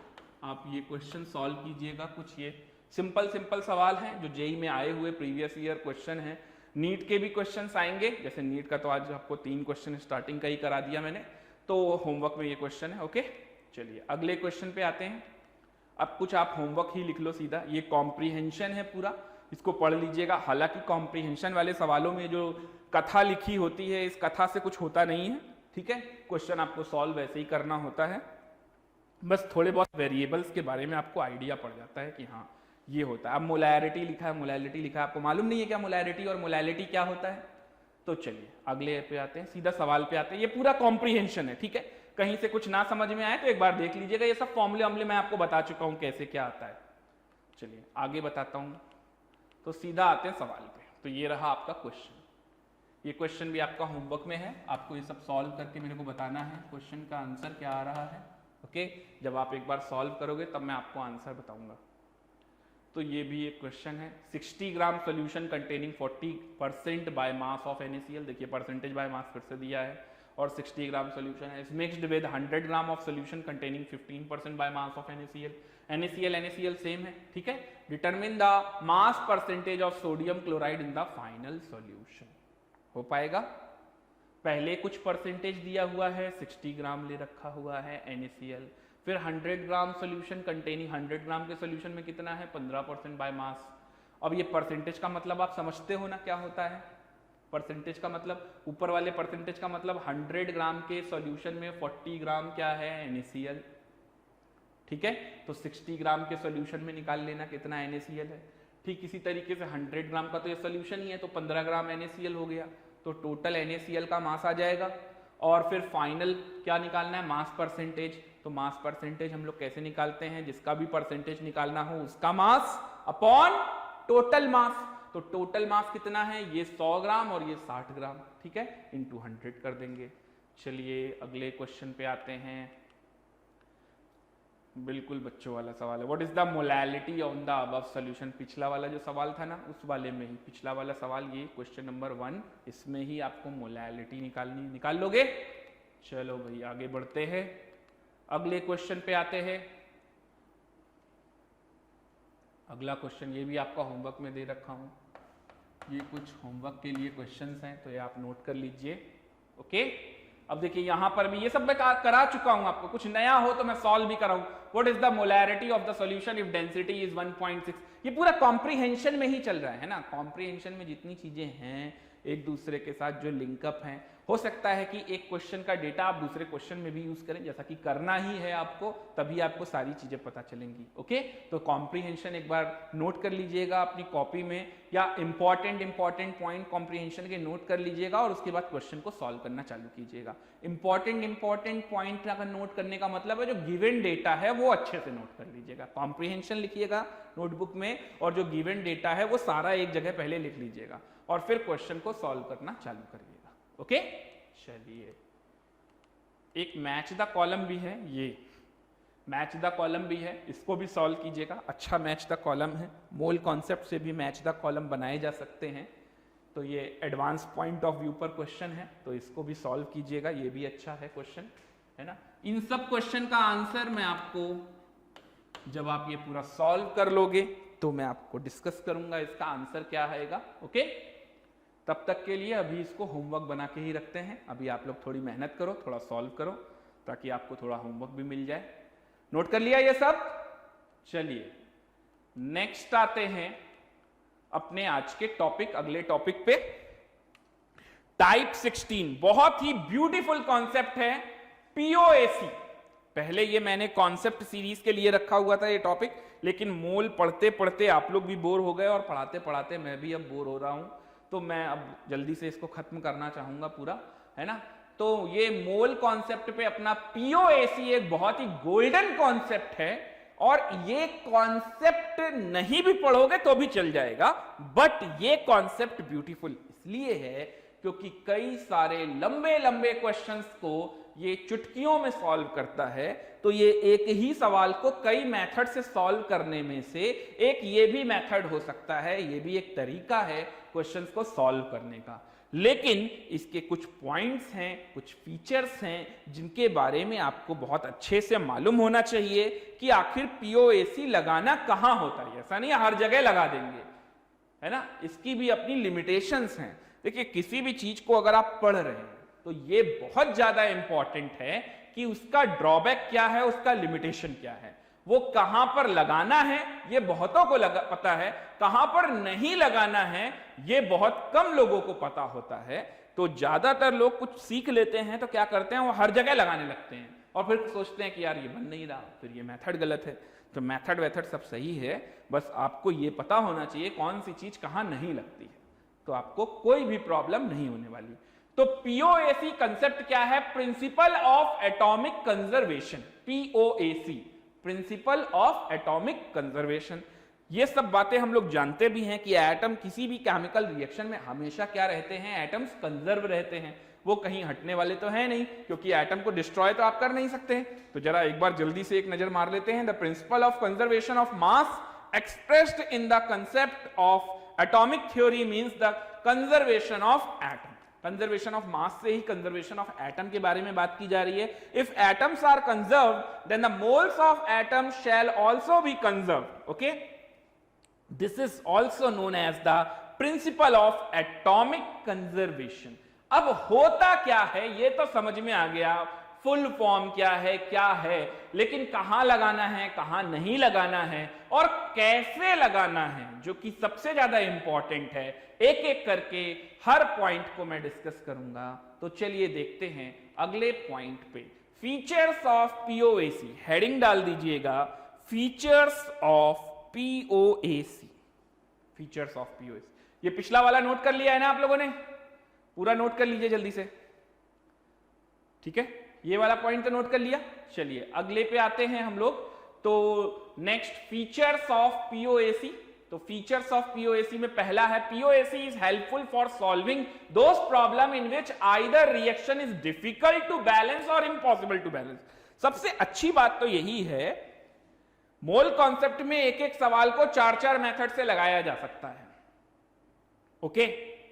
आप ये क्वेश्चन सॉल्व कीजिएगा। कुछ ये सिंपल सवाल हैं जो जेई में आए हुए प्रीवियस ईयर क्वेश्चन हैं। नीट के भी क्वेश्चंस आएंगे, जैसे नीट का तो आज आपको 3 क्वेश्चन स्टार्टिंग का ही करा दिया मैंने, तो होमवर्क में ये क्वेश्चन है। ओके, चलिए अगले क्वेश्चन पे आते हैं। अब कुछ आप होमवर्क ही लिख लो सीधा, ये कॉम्प्रीहेंशन है पूरा, इसको पढ़ लीजिएगा। हालांकि कॉम्प्रीहेंशन वाले सवालों में जो कथा लिखी होती है, इस कथा से कुछ होता नहीं है, ठीक है। क्वेश्चन आपको सॉल्व वैसे ही करना होता है, बस थोड़े बहुत वेरिएबल्स के बारे में आपको आइडिया पड़ जाता है कि हाँ ये होता है। अब मोलैरिटी लिखा है, मोलैलिटी लिखा है, आपको मालूम नहीं है क्या मोलैरिटी और मोलैलिटी क्या होता है। तो चलिए अगले पे आते हैं, सीधा सवाल पे आते हैं। ये पूरा कॉम्प्रीहेंशन है, ठीक है। कहीं से कुछ ना समझ में आए तो एक बार देख लीजिएगा, ये सब फॉर्मूले वॉर्मूले मैं आपको बता चुका हूं कैसे क्या आता है। चलिए आगे बताता हूं, तो सीधा आते हैं सवाल पे। तो ये रहा आपका क्वेश्चन, ये क्वेश्चन भी आपका होमवर्क में है, आपको ये सब सॉल्व करके मेरे को बताना है क्वेश्चन का आंसर क्या आ रहा है। ओके, जब आप एक बार सॉल्व करोगे तब मैं आपको आंसर बताऊंगा। तो ये भी एक क्वेश्चन है, 60 gram solution containing 40% by mass of NaCl, देखिए परसेंटेज बाय मास फिर से दिया है, और 60 ग्राम सोल्यूशन है, is mixed with 100 gram of solution containing 15% by mass of NaCl same है, ठीक है। Determine the mass percentage of sodium chloride in the final solution. हो पाएगा, पहले कुछ परसेंटेज दिया हुआ है, 60 ग्राम ले रखा हुआ है NaCl, फिर 100 ग्राम सोल्यूशन कंटेनिंग, 100 ग्राम के सोल्यूशन में कितना है 15% बाय मास। अब ये परसेंटेज का मतलब आप समझते हो ना क्या होता है। परसेंटेज का मतलब, ऊपर वाले परसेंटेज का मतलब 100 ग्राम के सोल्यूशन में 40 ग्राम क्या है NaCl, ठीक है। तो 60 ग्राम के सोल्यूशन में निकाल लेना कितना NaCl है। ठीक इसी तरीके से 100 ग्राम का तो ये सोल्यूशन ही है, तो 15 ग्राम NaCl हो गया, तो टोटल NaCl का मास आ जाएगा। और फिर फाइनल क्या निकालना है, मास परसेंटेज। तो मास परसेंटेज हम लोग कैसे निकालते हैं, जिसका भी परसेंटेज निकालना हो उसका मास अपॉन टोटल मास। तो टोटल मास कितना है, ये 100 ग्राम और ये 60 ग्राम, ठीक है, इंटू 100 कर देंगे। चलिए अगले क्वेश्चन पे आते हैं, बिल्कुल बच्चों वाला सवाल है। What is the molality on the above solution. पिछला वाला जो सवाल था ना, उस वाले में ही, पिछला वाला सवाल ये क्वेश्चन नंबर 1, इसमें ही आपको मोलैलिटी निकालनी, निकाल लोगे। चलो भाई आगे बढ़ते हैं, अगले क्वेश्चन पे आते हैं। अगला क्वेश्चन ये भी आपका होमवर्क में दे रखा हूं, ये कुछ होमवर्क के लिए क्वेश्चंस हैं, तो ये आप नोट कर लीजिए। ओके, अब देखिए यहां पर भी ये सब मैं करा चुका हूं, आपको कुछ नया हो तो मैं सॉल्व भी कराऊं। What is the molarity of the solution if density is 1.6। ये पूरा कॉम्प्रीहेंशन में ही चल रहा है ना। कॉम्प्रीहेंशन में जितनी चीजें हैं एक दूसरे के साथ जो लिंकअप हैं, हो सकता है कि एक क्वेश्चन का डेटा आप दूसरे क्वेश्चन में भी यूज करें, जैसा कि करना ही है आपको, तभी आपको सारी चीजें पता चलेंगी। ओके, तो कॉम्प्रीहेंशन एक बार नोट कर लीजिएगा अपनी कॉपी में, या इंपॉर्टेंट पॉइंट कॉम्प्रीहेंशन के नोट कर लीजिएगा और उसके बाद क्वेश्चन को सॉल्व करना चालू कीजिएगा। इंपॉर्टेंट पॉइंट अगर नोट करने का मतलब है जो गिवन डेटा है वो अच्छे से नोट कर लीजिएगा। कॉम्प्रीहेंशन लिखिएगा नोटबुक में, और जो गिवन डेटा है वो सारा एक जगह पहले लिख लीजिएगा, और फिर क्वेश्चन को सॉल्व करना चालू करिएगा। ओके, चलिए एक मैच द कॉलम भी है, ये मैच द कॉलम भी है, इसको भी सॉल्व कीजिएगा। अच्छा मैच द कॉलम है, मोल कॉन्सेप्ट से भी मैच द कॉलम बनाए जा सकते हैं। तो ये एडवांस पॉइंट ऑफ व्यू पर क्वेश्चन है, तो इसको भी सॉल्व कीजिएगा, ये भी अच्छा है क्वेश्चन, है ना। इन सब क्वेश्चन का आंसर मैं आपको जब आप ये पूरा सॉल्व कर लोगे तो मैं आपको डिस्कस करूंगा इसका आंसर क्या आएगा। ओके, तब तक के लिए अभी इसको होमवर्क बना के ही रखते हैं। अभी आप लोग थोड़ी मेहनत करो, थोड़ा सॉल्व करो, ताकि आपको थोड़ा होमवर्क भी मिल जाए। नोट कर लिया ये सब? चलिए नेक्स्ट आते हैं अपने आज के टॉपिक, अगले टॉपिक पे। टाइप 16 बहुत ही ब्यूटीफुल कॉन्सेप्ट है, पीओएसी। पहले ये मैंने कॉन्सेप्ट सीरीज के लिए रखा हुआ था ये टॉपिक, लेकिन मोल पढ़ते पढ़ते आप लोग भी बोर हो गए और पढ़ाते पढ़ाते मैं भी अब बोर हो रहा हूं, तो मैं अब जल्दी से इसको खत्म करना चाहूंगा पूरा, है ना। तो ये मोल कॉन्सेप्ट पे अपना पीओएसी एक बहुत ही गोल्डन कॉन्सेप्ट है, और ये कॉन्सेप्ट नहीं भी पढ़ोगे तो भी चल जाएगा, बट ये कॉन्सेप्ट ब्यूटीफुल इसलिए है क्योंकि कई सारे लंबे लंबे क्वेश्चंस को ये चुटकियों में सॉल्व करता है। तो ये एक ही सवाल को कई मेथड से सॉल्व करने में से एक ये भी मेथड हो सकता है, ये भी एक तरीका है क्वेश्चंस को सॉल्व करने का। लेकिन इसके कुछ पॉइंट्स हैं, कुछ फीचर्स हैं जिनके बारे में आपको बहुत अच्छे से मालूम होना चाहिए कि आखिर पीओएसी लगाना कहां होता है। ऐसा नहीं हर जगह लगा देंगे, है ना, इसकी भी अपनी लिमिटेशंस हैं। देखिए किसी भी चीज को अगर आप पढ़ रहे हैं तो ये बहुत ज्यादा इंपॉर्टेंट है कि उसका ड्रॉबैक क्या है, उसका लिमिटेशन क्या है, वो कहां पर लगाना है ये बहुतों को पता है, कहां पर नहीं लगाना है ये बहुत कम लोगों को पता होता है। तो ज्यादातर लोग कुछ सीख लेते हैं तो क्या करते हैं, वो हर जगह लगाने लगते हैं और फिर सोचते हैं कि यार ये बन नहीं रहा, फिर ये मेथड गलत है। तो मेथड वेथड सब सही है, बस आपको ये पता होना चाहिए कौन सी चीज कहां नहीं लगती है, तो आपको कोई भी प्रॉब्लम नहीं होने वाली। तो पीओएसी कंसेप्ट क्या है? Principal of atomic conservation, POAC, principal of atomic conservation. ये सब बातें हम लोग जानते भी हैं कि एटम किसी भी केमिकल रिएक्शन में हमेशा क्या रहते हैं, एटम्स कंजर्व रहते हैं, वो कहीं हटने वाले तो है नहीं, क्योंकि एटम को डिस्ट्रॉय तो आप कर नहीं सकते। तो जरा एक बार जल्दी से एक नजर मार लेते हैं। The principle of conservation of mass expressed in the concept of atomic theory means the conservation of atom. Conservation of mass से ही कंजर्वेशन ऑफ एटम के बारे में बात की जा रही है। If atoms are conserved then the moles of atom shall also be conserved. Okay, this is also known as the principle of atomic conservation. अब होता क्या है ये तो समझ में आ गया, फुल फॉर्म क्या है, लेकिन कहां लगाना है, कहां नहीं लगाना है और कैसे लगाना है, जो कि सबसे ज्यादा इंपॉर्टेंट है। एक एक करके हर पॉइंट को मैं डिस्कस करूंगा। तो चलिए देखते हैं अगले पॉइंट पे, फीचर्स ऑफ पीओएसी। हेडिंग डाल दीजिएगा features of POAC, features of POAC. ये पिछला वाला नोट कर लिया है ना आप लोगों ने? पूरा नोट कर लीजिए जल्दी से, ठीक है। ये वाला पॉइंट तो नोट कर लिया। चलिए अगले पे आते हैं हम लोग। तो नेक्स्ट फीचर्स ऑफ पीओएसी। तो फीचर्स ऑफ पीओएसी में पहला है, POAC is helpful for solving those problem in which either reaction is difficult to balance और इम्पॉसिबल टू बैलेंस। सबसे अच्छी बात तो यही है, मोल कॉन्सेप्ट में एक एक सवाल को 4-4 मेथड से लगाया जा सकता है। ओके,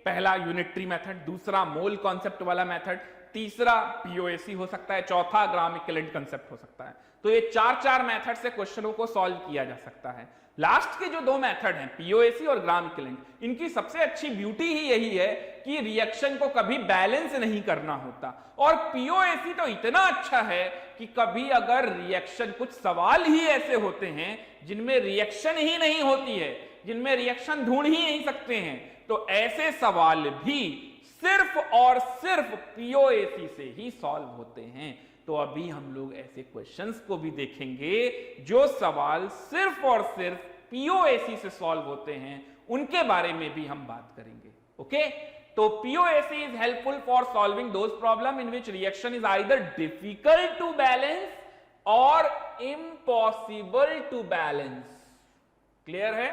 पहला यूनिटरी मेथड, दूसरा मोल कॉन्सेप्ट वाला मेथड, तीसरा पीओएसी हो सकता है, चौथा ग्राम इक्विवेलेंट कंसेप्ट हो सकता है। तो ये 4-4 मेथड से क्वेश्चनों को सॉल्व किया जा सकता है। लास्ट के जो 2 मेथड हैं, पीओएसी और ग्राम इक्विवेलेंट, इनकी सबसे अच्छी ब्यूटी ही यही है कि रिएक्शन को कभी बैलेंस नहीं करना होता। और पीओएसी तो इतना अच्छा है कि कभी अगर रिएक्शन, कुछ सवाल ही ऐसे होते हैं जिनमें रिएक्शन ही नहीं होती है, जिनमें रिएक्शन ढूंढ ही नहीं सकते हैं, तो ऐसे सवाल भी सिर्फ और सिर्फ पीओएसी से ही सॉल्व होते हैं। तो अभी हम लोग ऐसे क्वेश्चंस को भी देखेंगे जो सवाल सिर्फ और सिर्फ पीओएसी से सॉल्व होते हैं, उनके बारे में भी हम बात करेंगे। ओके, तो POAC is helpful for solving those problem in which reaction is either difficult to balance और इम्पॉसिबल टू बैलेंस। क्लियर है?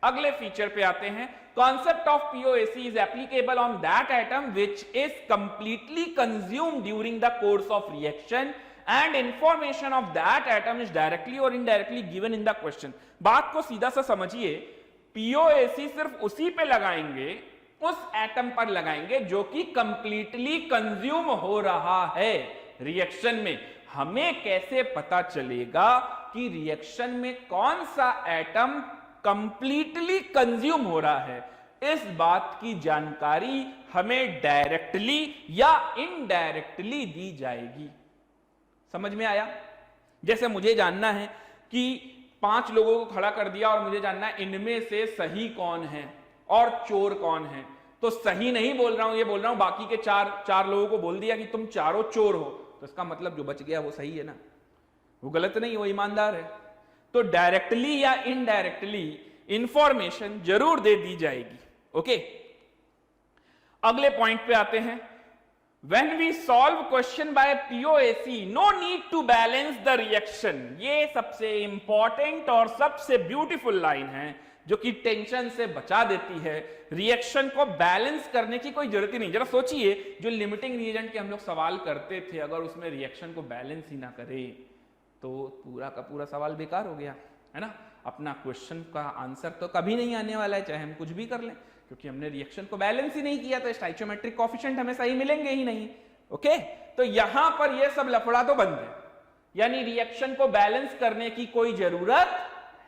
अगले फीचर पे आते हैं। Concept of POAC is applicable on that atom which is completely consumed during the course of reaction and information of that atom is directly or indirectly given in the question. बात को सीधा सा समझिए, POAC सिर्फ उसी पे लगाएंगे उस एटम पर लगाएंगे जो कि कंप्लीटली कंज्यूम हो रहा है रिएक्शन में। हमें कैसे पता चलेगा कि रिएक्शन में कौन सा एटम कंप्लीटली कंज्यूम हो रहा है? इस बात की जानकारी हमें डायरेक्टली या इनडायरेक्टली दी जाएगी। समझ में आया? जैसे मुझे जानना है कि 5 लोगों को खड़ा कर दिया और मुझे जानना है इनमें से सही कौन है और चोर कौन है। तो सही नहीं बोल रहा हूं, ये बोल रहा हूं बाकी के चार लोगों को बोल दिया कि तुम चारों चोर हो, तो इसका मतलब जो बच गया वो सही है ना, वो गलत नहीं, वो ईमानदार है। तो डायरेक्टली या इनडायरेक्टली इंफॉर्मेशन जरूर दे दी जाएगी। ओके, अगले पॉइंट पे आते हैं। When we solve question by POAC, no need to balance the reaction। ये सबसे इंपॉर्टेंट और सबसे ब्यूटीफुल लाइन है जो कि टेंशन से बचा देती है। रिएक्शन को बैलेंस करने की कोई जरूरत ही नहीं। जरा सोचिए, जो लिमिटिंग रिएजेंट के हम लोग सवाल करते थे, अगर उसमें रिएक्शन को बैलेंस ही ना करे तो पूरा का पूरा सवाल बेकार हो गया, है ना। अपना क्वेश्चन का आंसर तो कभी नहीं आने वाला है, चाहे हम कुछ भी कर लें, क्योंकि हमने रिएक्शन को बैलेंस ही नहीं किया, तो स्टोइचियोमेट्रिक कोएफिशिएंट हमें सही मिलेंगे ही नहीं। ओके, तो यहां पर ये सब लफड़ा तो बंद है, यानी रिएक्शन को बैलेंस करने की कोई जरूरत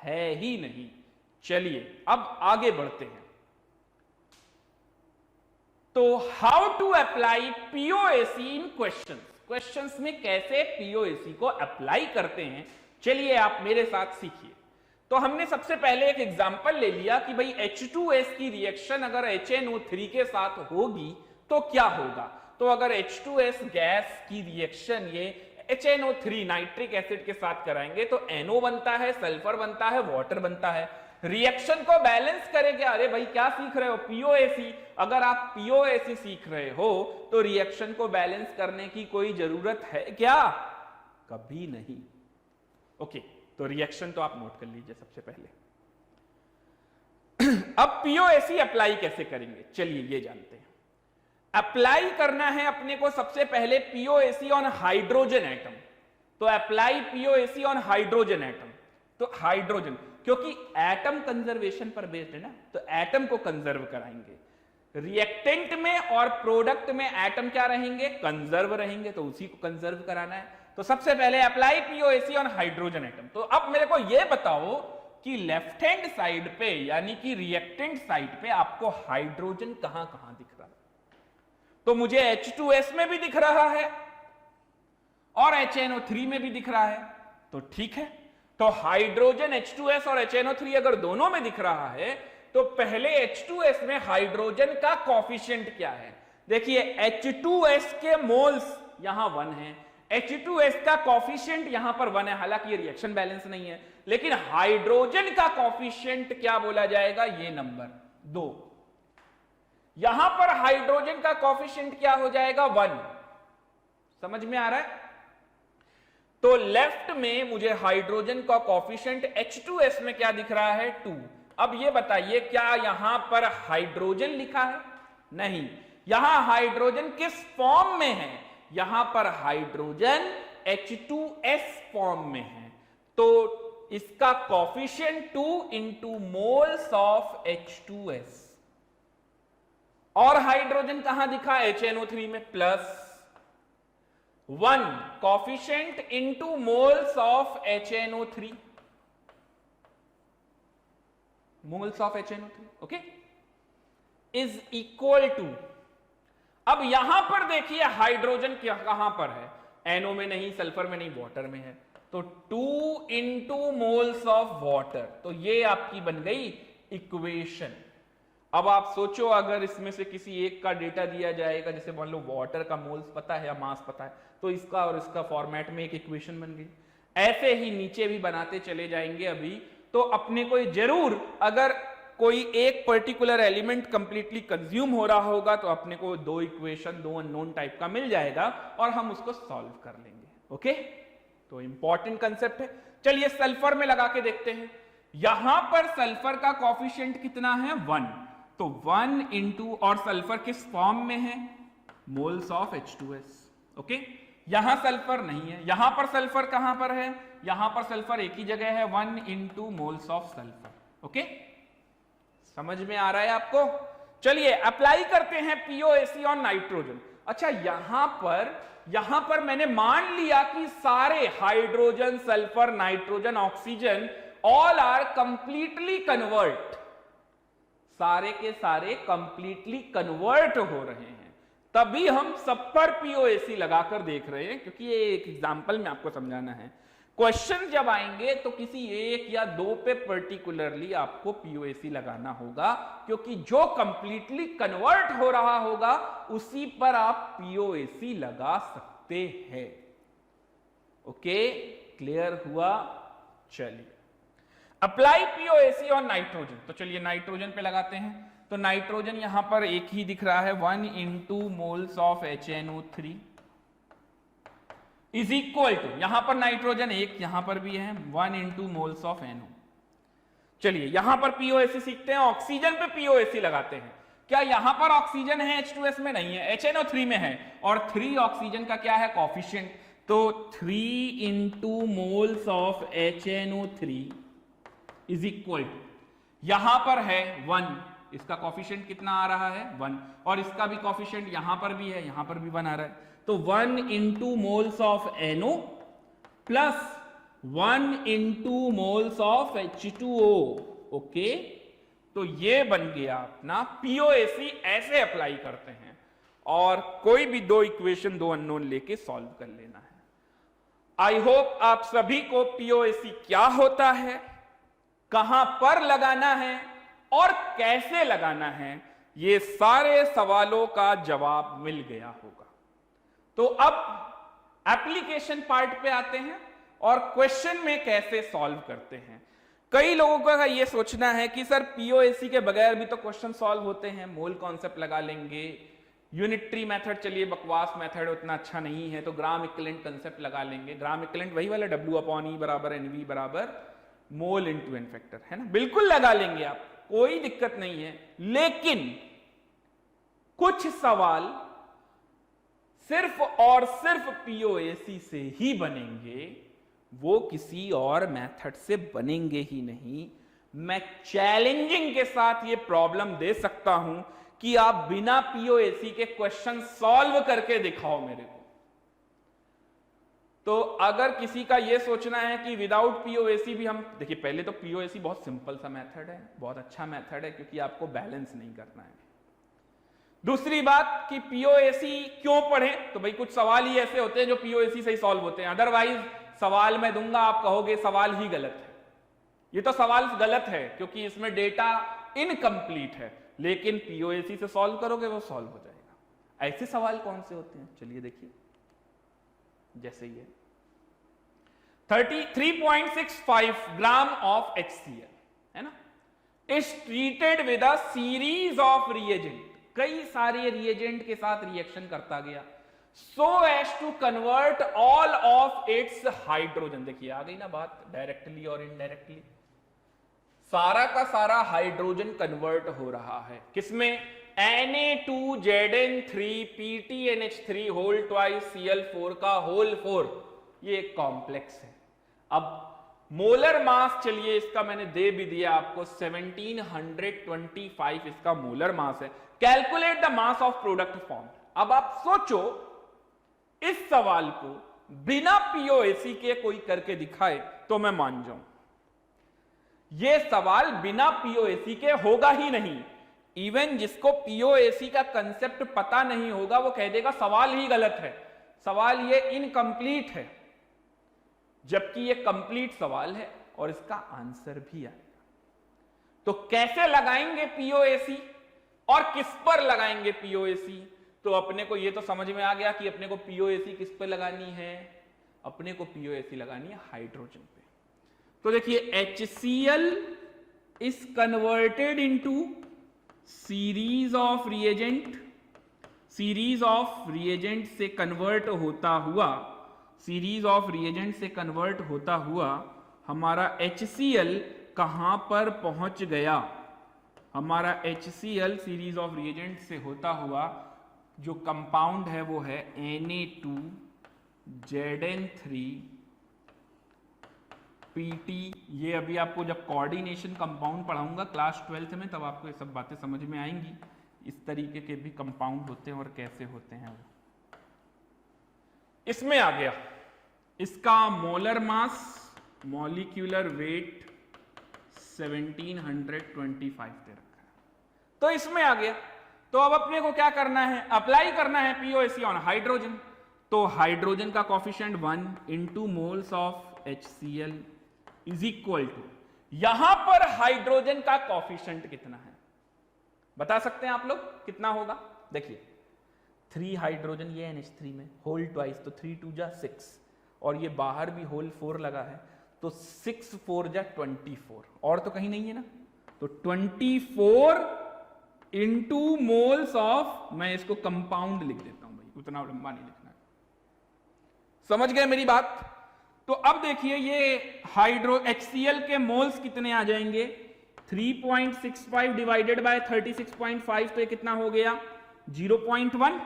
है ही नहीं। चलिए अब आगे बढ़ते हैं। तो how to apply POAC in questions में कैसे पीओएसी को अप्लाई करते हैं, चलिए आप मेरे साथ सीखिए। तो हमने सबसे पहले एक एग्जांपल ले लिया कि भाई H2S की रिएक्शन अगर HNO3 के साथ होगी तो क्या होगा। तो अगर H2S गैस की रिएक्शन ये HNO3 नाइट्रिक एसिड के साथ कराएंगे तो NO बनता है, सल्फर बनता है, वाटर बनता है। रिएक्शन को बैलेंस करेंगे। अरे भाई क्या सीख रहे हो? पीओएसी। अगर आप पीओएसी सीख रहे हो तो रिएक्शन को बैलेंस करने की कोई जरूरत है क्या? कभी नहीं। ओके, तो रिएक्शन तो आप नोट कर लीजिए सबसे पहले। अब पीओएसी अप्लाई कैसे करेंगे, चलिए ये जानते हैं। अप्लाई करना है अपने को सबसे पहले पीओएसी ऑन हाइड्रोजन एटम। तो apply POAC on hydrogen atom. तो हाइड्रोजन, क्योंकि एटम कंजर्वेशन पर बेस्ड है ना, तो एटम को कंजर्व कराएंगे। रिएक्टेंट में और प्रोडक्ट में एटम क्या रहेंगे? कंजर्व रहेंगे, तो उसी को कंजर्व कराना है। तो सबसे पहले apply POAC on hydrogen atom. तो अब मेरे को यह बताओ कि लेफ्ट हैंड साइड पे यानी कि रिएक्टेंट साइड पे आपको हाइड्रोजन कहां कहां दिख रहा है? तो मुझे H2S में भी दिख रहा है और HNO3 में भी दिख रहा है, तो ठीक है। तो हाइड्रोजन H2S और HNO3 अगर दोनों में दिख रहा है तो पहले H2S में हाइड्रोजन का कोफिशिएंट क्या है? देखिए H2S के मोल्स यहां 1 है, H2S का कोफिशिएंट यहां पर 1 है। हालांकि ये रिएक्शन बैलेंस नहीं है, लेकिन हाइड्रोजन का कोफिशिएंट क्या बोला जाएगा? ये नंबर 2। यहां पर हाइड्रोजन का कोफिशिएंट क्या हो जाएगा? 1। समझ में आ रहा है? तो लेफ्ट में मुझे हाइड्रोजन का कोफिशिएंट H2S में क्या दिख रहा है? 2। अब ये बताइए क्या यहां पर हाइड्रोजन लिखा है? नहीं। यहां हाइड्रोजन किस फॉर्म में है? यहां पर हाइड्रोजन H2S फॉर्म में है, तो इसका coefficient 2 into moles of H2S। और हाइड्रोजन कहां दिखा? HNO3 में +1 coefficient into moles of HNO3, moles of HNO3, okay, is equal to. अब यहां पर देखिए हाइड्रोजन कहां पर है? NO में नहीं, सल्फर में नहीं, वाटर में है, तो 2 इंटू मोल्स ऑफ वाटर। तो ये आपकी बन गई इक्वेशन। अब आप सोचो अगर इसमें से किसी एक का डेटा दिया जाएगा, जैसे मान लो वाटर का मोल्स पता है या मास पता है, तो इसका और इसका फॉर्मेट में एक इक्वेशन बन गई। ऐसे ही नीचे भी बनाते चले जाएंगे अभी। तो अपने को जरूर अगर कोई एक पर्टिकुलर एलिमेंट कंप्लीटली कंज्यूम हो रहा होगा तो अपने को 2 इक्वेशन 2 अननोन टाइप का मिल जाएगा और हम उसको सॉल्व कर लेंगे। ओके, तो इंपॉर्टेंट कंसेप्ट है। चलिए सल्फर में लगा के देखते हैं। यहां पर सल्फर का कोफिशिएंट कितना है? 1। तो 1 इंटू, और सल्फर किस फॉर्म में है? Moles of H2S। ओके, यहां सल्फर नहीं है। यहां पर सल्फर कहां पर है? यहां पर सल्फर एक ही जगह है, 1 into moles of sulphur. Okay, समझ में आ रहा है आपको? चलिए अप्लाई करते हैं पीओएसी ऑन नाइट्रोजन। अच्छा, यहां पर मैंने मान लिया कि सारे hydrogen, sulphur, nitrogen, oxygen all are completely convert, सारे के सारे कंप्लीटली कन्वर्ट हो रहे हैं, तभी हम सब पर पीओएसी लगाकर देख रहे हैं, क्योंकि ये एक एग्जांपल में आपको समझाना है। क्वेश्चन जब आएंगे तो किसी एक या दो पे पर्टिकुलरली आपको पीओएसी लगाना होगा, क्योंकि जो कंप्लीटली कन्वर्ट हो रहा होगा उसी पर आप पीओएसी लगा सकते हैं। ओके, क्लियर हुआ? चलिए अप्लाई पीओएसी ऑन नाइट्रोजन। तो चलिए नाइट्रोजन पे लगाते हैं। तो नाइट्रोजन यहां पर एक ही दिख रहा है, 1 into moles of HNO3 is equal to, यहां पर नाइट्रोजन एक, यहां पर भी है 1 इंटू मोल्स ऑफ NO। चलिए यहां पर पीओएसी सीखते हैं, ऑक्सीजन पे पीओएसी लगाते हैं। क्या यहां पर ऑक्सीजन है H2S में? नहीं है, HNO3 में है, और 3 ऑक्सीजन का क्या है? कॉफिशिएंट। तो 3 into moles of HNO3 is equal to, यहां पर है 1, इसका कॉफिशिएंट कितना आ रहा है? 1, और इसका भी कॉफिशिएंट यहां पर भी है, यहां पर भी 1 आ रहा है। तो 1 into moles of NO plus 1 into moles of H2O। Okay, तो ये बन गया अपना पीओएसी। ऐसे अप्लाई करते हैं, और कोई भी दो इक्वेशन, दो अननोन लेके सॉल्व कर लेना है। आई होप आप सभी को पीओएसी क्या होता है, कहां पर लगाना है और कैसे लगाना है, ये सारे सवालों का जवाब मिल गया होगा। तो अब एप्लीकेशन पार्ट पे आते हैं और क्वेश्चन में कैसे सॉल्व करते हैं। कई लोगों का ये सोचना है कि सर पीओएसी के बगैर भी तो क्वेश्चन सॉल्व होते हैं, मोल कॉन्सेप्ट लगा लेंगे, यूनिटरी मेथड चलिए बकवास मेथड उतना अच्छा नहीं है, तो ग्राम इक्विवेलेंट कंसेप्ट लगा लेंगे। ग्राम इक्विवेलेंट वही वाला W/E बराबर NV बराबर मोल इंटू एन फैक्टर, है ना, बिल्कुल लगा लेंगे आप, कोई दिक्कत नहीं है। लेकिन कुछ सवाल सिर्फ और सिर्फ पीओएसी से ही बनेंगे, वो किसी और मेथड से बनेंगे ही नहीं। मैं चैलेंजिंग के साथ ये प्रॉब्लम दे सकता हूं कि आप बिना पीओएसी के क्वेश्चन सॉल्व करके दिखाओ मेरे को। तो अगर किसी का यह सोचना है कि विदाउट पीओएसी भी हम, देखिए पहले तो पीओएसी बहुत सिंपल सा मेथड है, बहुत अच्छा मेथड है, क्योंकि आपको बैलेंस नहीं करना है। दूसरी बात कि पीओएसी क्यों पढ़ें, तो भाई कुछ सवाल ही ऐसे होते हैं जो पीओएसी से ही सॉल्व होते हैं, अदरवाइज सवाल मैं दूंगा आप कहोगे सवाल ही गलत है। ये तो सवाल गलत है क्योंकि इसमें डेटा इनकम्प्लीट है, लेकिन पीओएसी से सॉल्व करोगे वो सॉल्व हो जाएगा। ऐसे सवाल कौन से होते हैं, चलिए देखिए, जैसे ये 33.65 ग्राम ऑफ HCl है ना, is treated with a series of reagent, कई सारे रिएजेंट के साथ रिएक्शन करता गया, so as to convert all of its hydrogen. देखिए आ गई ना बात, डायरेक्टली और इनडायरेक्टली सारा का सारा हाइड्रोजन कन्वर्ट हो रहा है, किसमें? Na2Zn3 होल ट्वाइस Cl4 का होल 4, ये एक कॉम्प्लेक्स है। अब मोलर मास चलिए इसका मैंने दे भी दिया आपको, 1725 इसका मोलर मास है। Calculate the mass of product form. अब आप सोचो इस सवाल को बिना पीओएसी के कोई करके दिखाए तो मैं मान जाऊं, यह सवाल बिना पीओएसी के होगा ही नहीं। इवन जिसको पीओएसी का कंसेप्ट पता नहीं होगा वो कह देगा सवाल ही गलत है, सवाल ये इनकम्प्लीट है, जबकि ये कंप्लीट सवाल है और इसका आंसर भी आएगा। तो कैसे लगाएंगे पीओएसी और किस पर लगाएंगे पीओएसी? तो अपने को ये तो समझ में आ गया कि अपने को पीओएसी किस पे लगानी है, अपने को पीओएसी लगानी है हाइड्रोजन पे। तो देखिए HCl is converted into series of reagent, series of reagent से कन्वर्ट होता हुआ, सीरीज ऑफ रिएजेंट से कन्वर्ट होता हुआ हमारा HCl कहां पर पहुंच गया? हमारा HCl सीरीज ऑफ रिएजेंट से होता हुआ जो कंपाउंड है वो है Na2Zn3Pt। ये अभी आपको जब कोऑर्डिनेशन कंपाउंड पढ़ाऊंगा क्लास 12th में तब आपको ये सब बातें समझ में आएंगी। इस तरीके के भी कंपाउंड होते हैं और कैसे होते हैं वो। इसमें आ गया इसका मोलर मास, मॉलिक्यूलर वेट 1725 दे रखा है, तो इसमें आ गया। तो अब अपने को क्या करना है, अप्लाई करना है पीओएसी ऑन हाइड्रोजन। तो हाइड्रोजन का coefficient 1 into moles of HCl is equal to, यहां पर हाइड्रोजन का कॉफिशिएंट कितना है बता सकते हैं आप लोग कितना होगा? देखिए 3 हाइड्रोजन ये NH3 में होल ट्वाइस, तो 3 2 जा 6 और ये बाहर भी होल 4 लगा है, तो 6 4 जा 24 और तो कहीं नहीं है ना, तो 24 इंटू मोल्स ऑफ, मैं इसको कंपाउंड लिख देता हूं भाई, उतना लंबा नहीं लिखना है, समझ गए मेरी बात? तो अब देखिए ये हाइड्रो HCl के मोल्स कितने आ जाएंगे, 3.65 डिवाइडेड बाय 36.5, तो ये कितना हो गया 0.1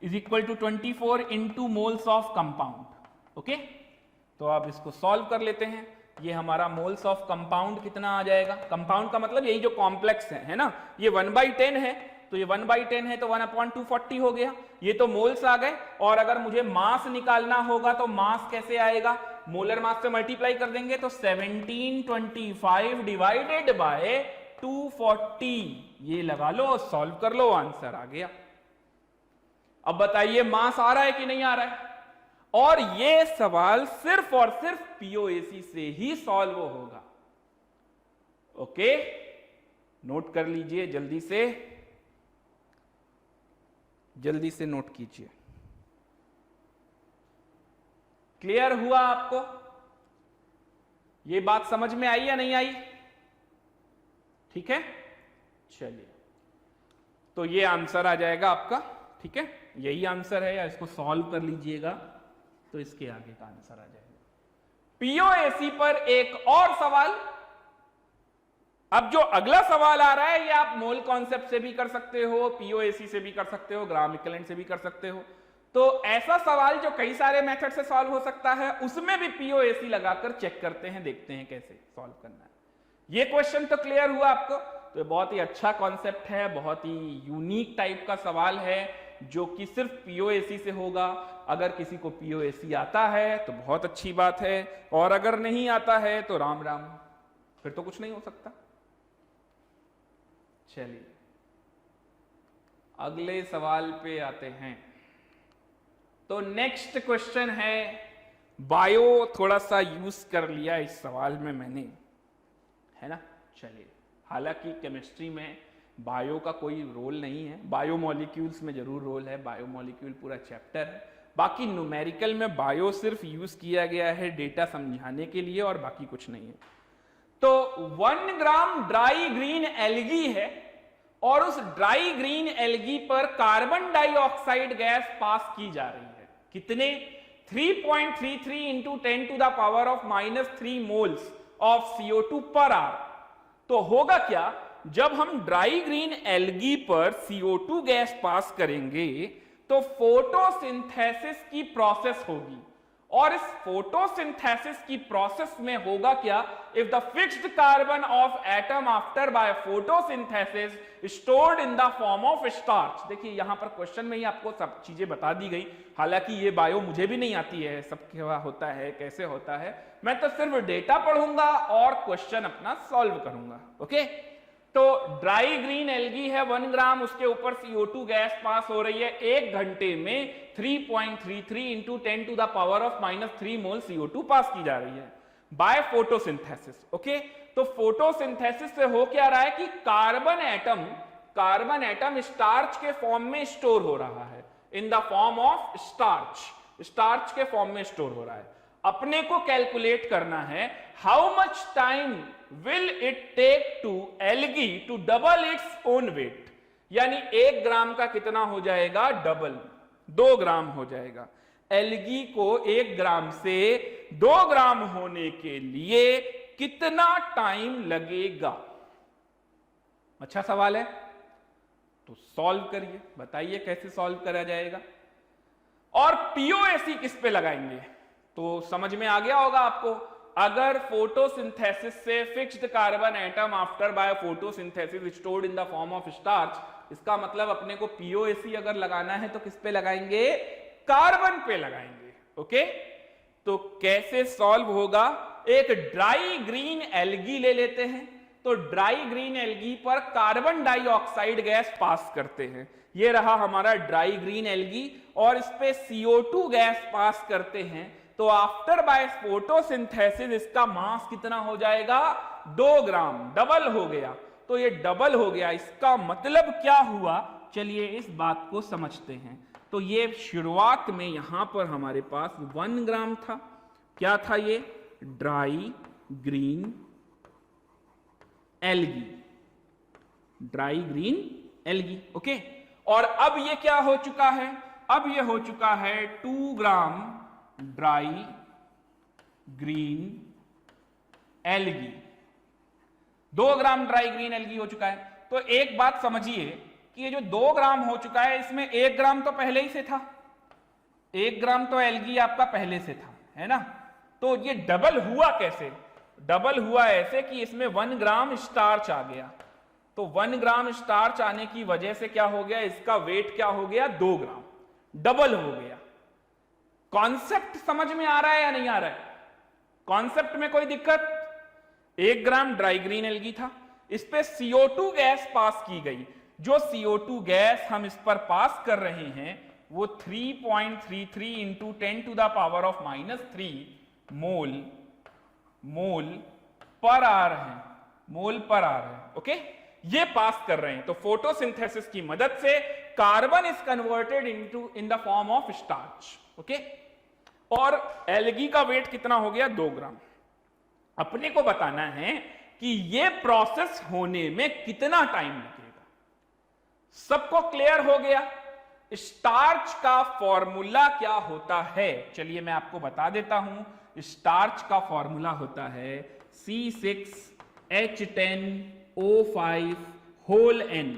is equal to 24 into moles of compound. Okay, तो आप इसको सॉल्व कर लेते हैं। ये हमारा मोल्स ऑफ कंपाउंड कितना आ जाएगा, कंपाउंड का मतलब यही जो कॉम्प्लेक्स है ना, ये 1/10 है, तो ये 1/10 है तो 1/240 हो गया, ये तो मोल्स आ गए। और अगर मुझे मास निकालना होगा तो मास कैसे आएगा, मोलर मास से मल्टीप्लाई कर देंगे, तो 1725 डिवाइडेड बाय 240, ये लगा लो, सॉल्व कर लो, आंसर आ गया। अब बताइए मास आ रहा है कि नहीं आ रहा है? और ये सवाल सिर्फ और सिर्फ पीओएसी से ही सॉल्व होगा। ओके, नोट कर लीजिए, जल्दी से नोट कीजिए। क्लियर हुआ आपको? ये बात समझ में आई या नहीं आई? ठीक है, चलिए, तो ये आंसर आ जाएगा आपका। ठीक है, यही आंसर है, या इसको सॉल्व कर लीजिएगा तो इसके आगे का आंसर आ जाएगा। पीओएसी पर एक और सवाल, अब जो अगला सवाल आ रहा है ये आप मोल कॉन्सेप्ट से भी कर सकते हो, पीओएसी से भी कर सकते हो, ग्राम इक्विवेलेंट से भी कर सकते हो। तो ऐसा सवाल जो कई सारे मेथड से सॉल्व हो सकता है, उसमें भी पीओएसी लगाकर चेक करते हैं, देखते हैं कैसे सॉल्व करना है। ये क्वेश्चन तो क्लियर हुआ आपको? तो बहुत ही अच्छा कॉन्सेप्ट है, बहुत ही यूनिक टाइप का सवाल है जो कि सिर्फ पीओएसी से होगा। अगर किसी को पीओएसी आता है तो बहुत अच्छी बात है, और अगर नहीं आता है तो राम राम, फिर तो कुछ नहीं हो सकता। चलिए अगले सवाल पे आते हैं। तो नेक्स्ट क्वेश्चन है, बायो थोड़ा सा यूज कर लिया इस सवाल में मैंने, है ना। चलिए, हालांकि केमिस्ट्री में बायो का कोई रोल नहीं है, बायो मॉलिक्यूल्स में जरूर रोल है, बायो मॉलिक्यूल पूरा चैप्टर है। बाकी न्यूमेरिकल में बायो सिर्फ यूज किया गया है डेटा समझाने के लिए, और बाकी कुछ नहीं है। तो 1 ग्राम ड्राई ग्रीन एल्गी है, और उस ड्राई ग्रीन एल्गी पर कार्बन डाइऑक्साइड गैस पास की जा रही है। कितने? 3.33 into 10 to the power of -3 moles of CO2 per our. तो होगा क्या, जब हम ड्राई ग्रीन एल्गी पर CO2 गैस पास करेंगे तो फोटोसिंथेसिस की प्रोसेस होगी, और इस फोटोसिंथेसिस की प्रोसेस में होगा क्या, if the fixed carbon of atom after by photosynthesis stored in the form of starch. देखिए यहां पर क्वेश्चन में ही आपको सब चीजें बता दी गई, हालांकि ये बायो मुझे भी नहीं आती है, सब क्या होता है कैसे होता है, मैं तो सिर्फ डेटा पढ़ूंगा और क्वेश्चन अपना सॉल्व करूंगा। ओके, तो ड्राई ग्रीन एल्गी है 1 ग्राम, उसके ऊपर CO2 गैस पास हो रही है 1 घंटे में 3.33 into 10 to the power of -3 mole CO2 pass की जा रही है बाय फोटोसिंथेसिस। ओके, तो फोटोसिंथेसिस से हो क्या रहा है कि कार्बन एटम स्टार्च के फॉर्म में स्टोर हो रहा है, in the form of starch के फॉर्म में स्टोर हो रहा है। अपने को कैलकुलेट करना है how much time will it take to algae to double its own weight, यानी 1 ग्राम का कितना हो जाएगा, डबल 2 ग्राम हो जाएगा। एल्गी को 1 ग्राम से 2 ग्राम होने के लिए कितना टाइम लगेगा? अच्छा सवाल है, तो सॉल्व करिए, बताइए कैसे सॉल्व करा जाएगा। और पीओएसी किस पे लगाएंगे, तो समझ में आ गया होगा आपको। अगर फोटोसिंथेसिस से fixed carbon atom after by photosynthesis stored in the form of starch, इसका मतलब अपने को पीओएसी अगर लगाना है तो किस पे लगाएंगे? कार्बन पे लगाएंगे। ओके, तो कैसे सॉल्व होगा? एक ड्राई ग्रीन एल्गी ले लेते हैं, तो ड्राई ग्रीन एल्गी पर कार्बन डाइऑक्साइड गैस पास करते हैं। ये रहा हमारा ड्राई ग्रीन एल्गी, और इस पे CO2 गैस पास करते हैं, तो आफ्टर बाय फोटोसिंथेसिस इसका मास कितना हो जाएगा? 2 ग्राम, डबल हो गया। तो ये डबल हो गया, इसका मतलब क्या हुआ? चलिए इस बात को समझते हैं। तो ये शुरुआत में यहां पर हमारे पास 1 ग्राम था। क्या था ये? Dry green algae, dry green algae. Okay, और अब ये क्या हो चुका है? अब ये हो चुका है 2 ग्राम ड्राई ग्रीन एल्गी। 2 ग्राम ड्राई ग्रीन एल्गी हो चुका है। तो एक बात समझिए कि ये जो 2 ग्राम हो चुका है, इसमें 1 ग्राम तो पहले ही से था। 1 ग्राम तो एल्गी आपका पहले से था, है ना? तो ये डबल हुआ कैसे? डबल हुआ ऐसे कि इसमें 1 ग्राम स्टार्च आ गया। तो 1 ग्राम स्टार्च आने की वजह से क्या हो गया? इसका वेट क्या हो गया? 2 ग्राम, डबल हो गया। कॉन्सेप्ट समझ में आ रहा है या नहीं आ रहा है? कॉन्सेप्ट में कोई दिक्कत? 1 ग्राम ड्राई ग्रीन एल्गी था, इस पे CO2 गैस पास की गई। जो CO2 गैस हम इस पर पास कर रहे हैं वो 3.33 into 10 to the power of -3 mole per hour है, मोल पर आर है। ओके, ये पास कर रहे हैं। तो फोटोसिंथेसिस की मदद से carbon is converted in the form of starch. Okay, और एल्गी का वेट कितना हो गया? 2 ग्राम। अपने को बताना है कि ये प्रोसेस होने में कितना टाइम लगेगा। सबको क्लियर हो गया? स्टार्च का फॉर्मूला क्या होता है? चलिए मैं आपको बता देता हूं। स्टार्च का फॉर्मूला होता है C6H10O5 होल N।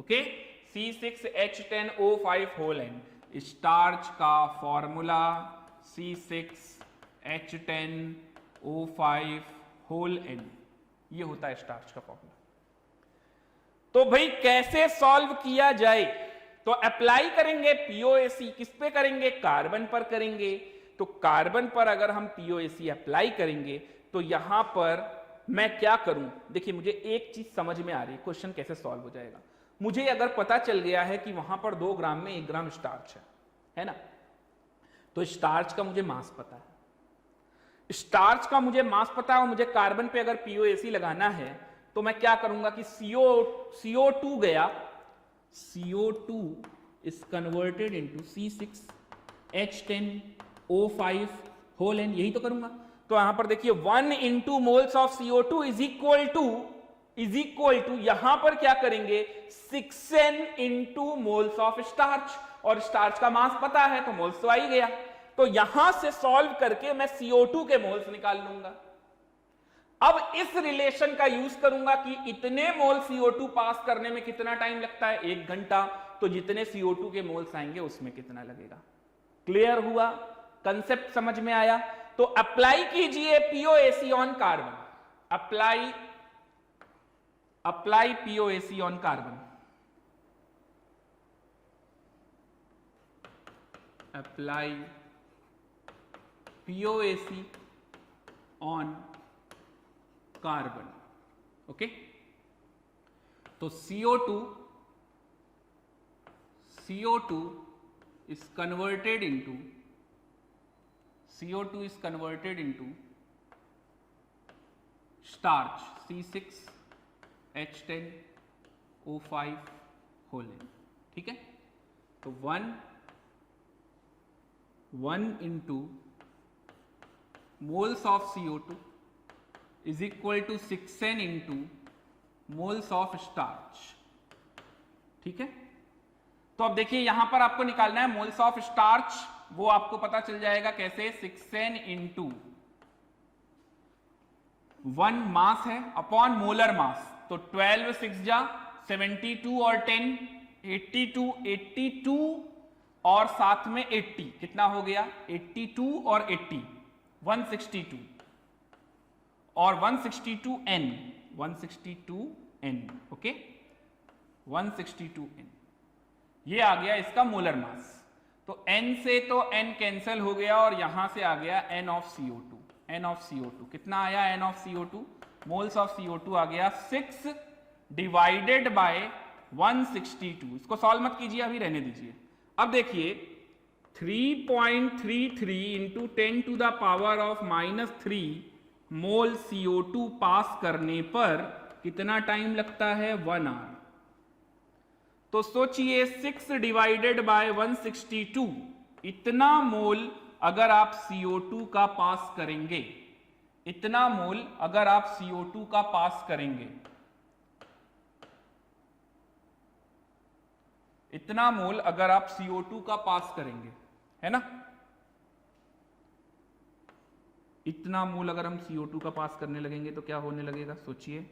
ओके, C6H10O5 होल N। स्टार्च का फॉर्मूला C6H10O5 होल N, ये होता है स्टार्च का फॉर्मूला। तो भाई कैसे सॉल्व किया जाए? तो अप्लाई करेंगे पीओएसी, किस पे करेंगे? कार्बन पर करेंगे। तो कार्बन पर अगर हम पीओएसी अप्लाई करेंगे तो यहां पर मैं क्या करूं? देखिए मुझे एक चीज समझ में आ रही है, क्वेश्चन कैसे सॉल्व हो जाएगा। मुझे अगर पता चल गया है कि वहां पर 2 ग्राम में 1 ग्राम स्टार्च है ना, तो स्टार्च का मुझे मास पता है। स्टार्च का मुझे मास पता है और मुझे कार्बन पे अगर पीओएसी लगाना है तो मैं क्या करूंगा कि CO2 गया, CO2 is converted into C6H10O5 whole N, यही तो करूंगा। तो यहां पर देखिए 1 into moles of CO2 is equal to यहां पर क्या करेंगे? 6N into moles of starch, और स्टार्च का मास पता है तो मोल्स तो आ ही गया। तो यहां से सॉल्व करके मैं CO2 के मोल्स निकाल लूंगा। अब इस रिलेशन का यूज करूंगा कि इतने मोल CO2 पास करने में कितना टाइम लगता है? 1 घंटा। तो जितने CO2 के मोल्स आएंगे उसमें कितना लगेगा? क्लियर हुआ? कंसेप्ट समझ में आया? तो अप्लाई कीजिए POAC on carbon. Apply POAC on carbon. अप्लाई POAC on carbon। ओके, तो CO2 is converted into starch C6H10O5 whole N। ठीक है, तो 1 into moles of CO2 is equal to 6N into moles of starch। ठीक है, तो अब देखिए यहां पर आपको निकालना है मोल्स ऑफ स्टार्च। वो आपको पता चल जाएगा कैसे? 6N into 1 मास है अपॉन मोलर मास, तो 12 6 जा 72 और 10 82 और साथ में 80 कितना हो गया? 82 और 80 162। और 162n, 162n, ओके, 162n, ये आ गया इसका मोलर मास। तो n से तो n कैंसिल हो गया और यहां से आ गया n of CO2, n of CO2 कितना आया, n of CO2, moles of CO2 आ गया 6 डिवाइडेड बाय 162। इसको सॉल्व मत कीजिए, अभी रहने दीजिए। अब देखिए 3.33 into 10 to the power of -3 mole CO2 pass करने पर कितना टाइम लगता है, 1 आवर। तो सोचिए 6 डिवाइडेड बाय 162, इतना मोल अगर आप CO2 का पास करेंगे, इतना मोल अगर आप CO2 का पास करेंगे, इतना मोल अगर आप CO2 का पास करेंगे, है ना, इतना मोल अगर हम CO2 का पास करने लगेंगे तो क्या होने लगेगा, सोचिए।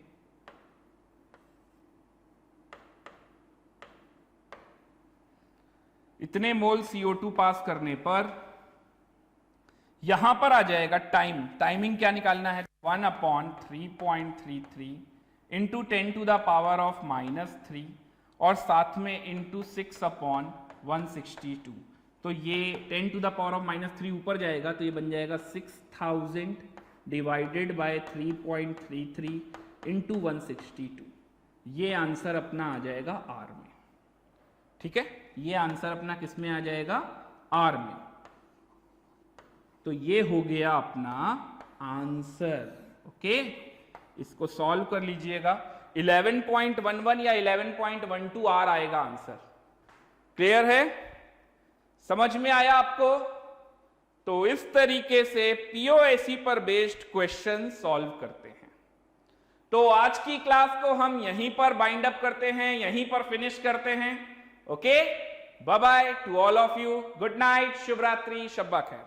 इतने मोल CO2 पास करने पर यहां पर आ जाएगा टाइम, टाइमिंग क्या निकालना है, 1/3.33 into 10 to the power of -3 और साथ में इंटू 6/162। तो ये 10 टू द पावर ऑफ -3 ऊपर जाएगा तो ये बन जाएगा 6000 डिवाइडेड बाय 3.33 इंटू 162। ये आंसर अपना आ जाएगा आर में, ठीक है, ये आंसर अपना किस में आ जाएगा, आर में। तो ये हो गया अपना आंसर, ओके। इसको सॉल्व कर लीजिएगा, 11.11 या 11.12 आर आएगा आंसर। क्लियर है, समझ में आया आपको? तो इस तरीके से पीओएसी पर बेस्ड क्वेश्चन सॉल्व करते हैं। तो आज की क्लास को हम यहीं पर बाइंड अप करते हैं, यहीं पर फिनिश करते हैं। Okay, bye bye to all of you, good night, शुभ रात्रि, शब्बा खैर।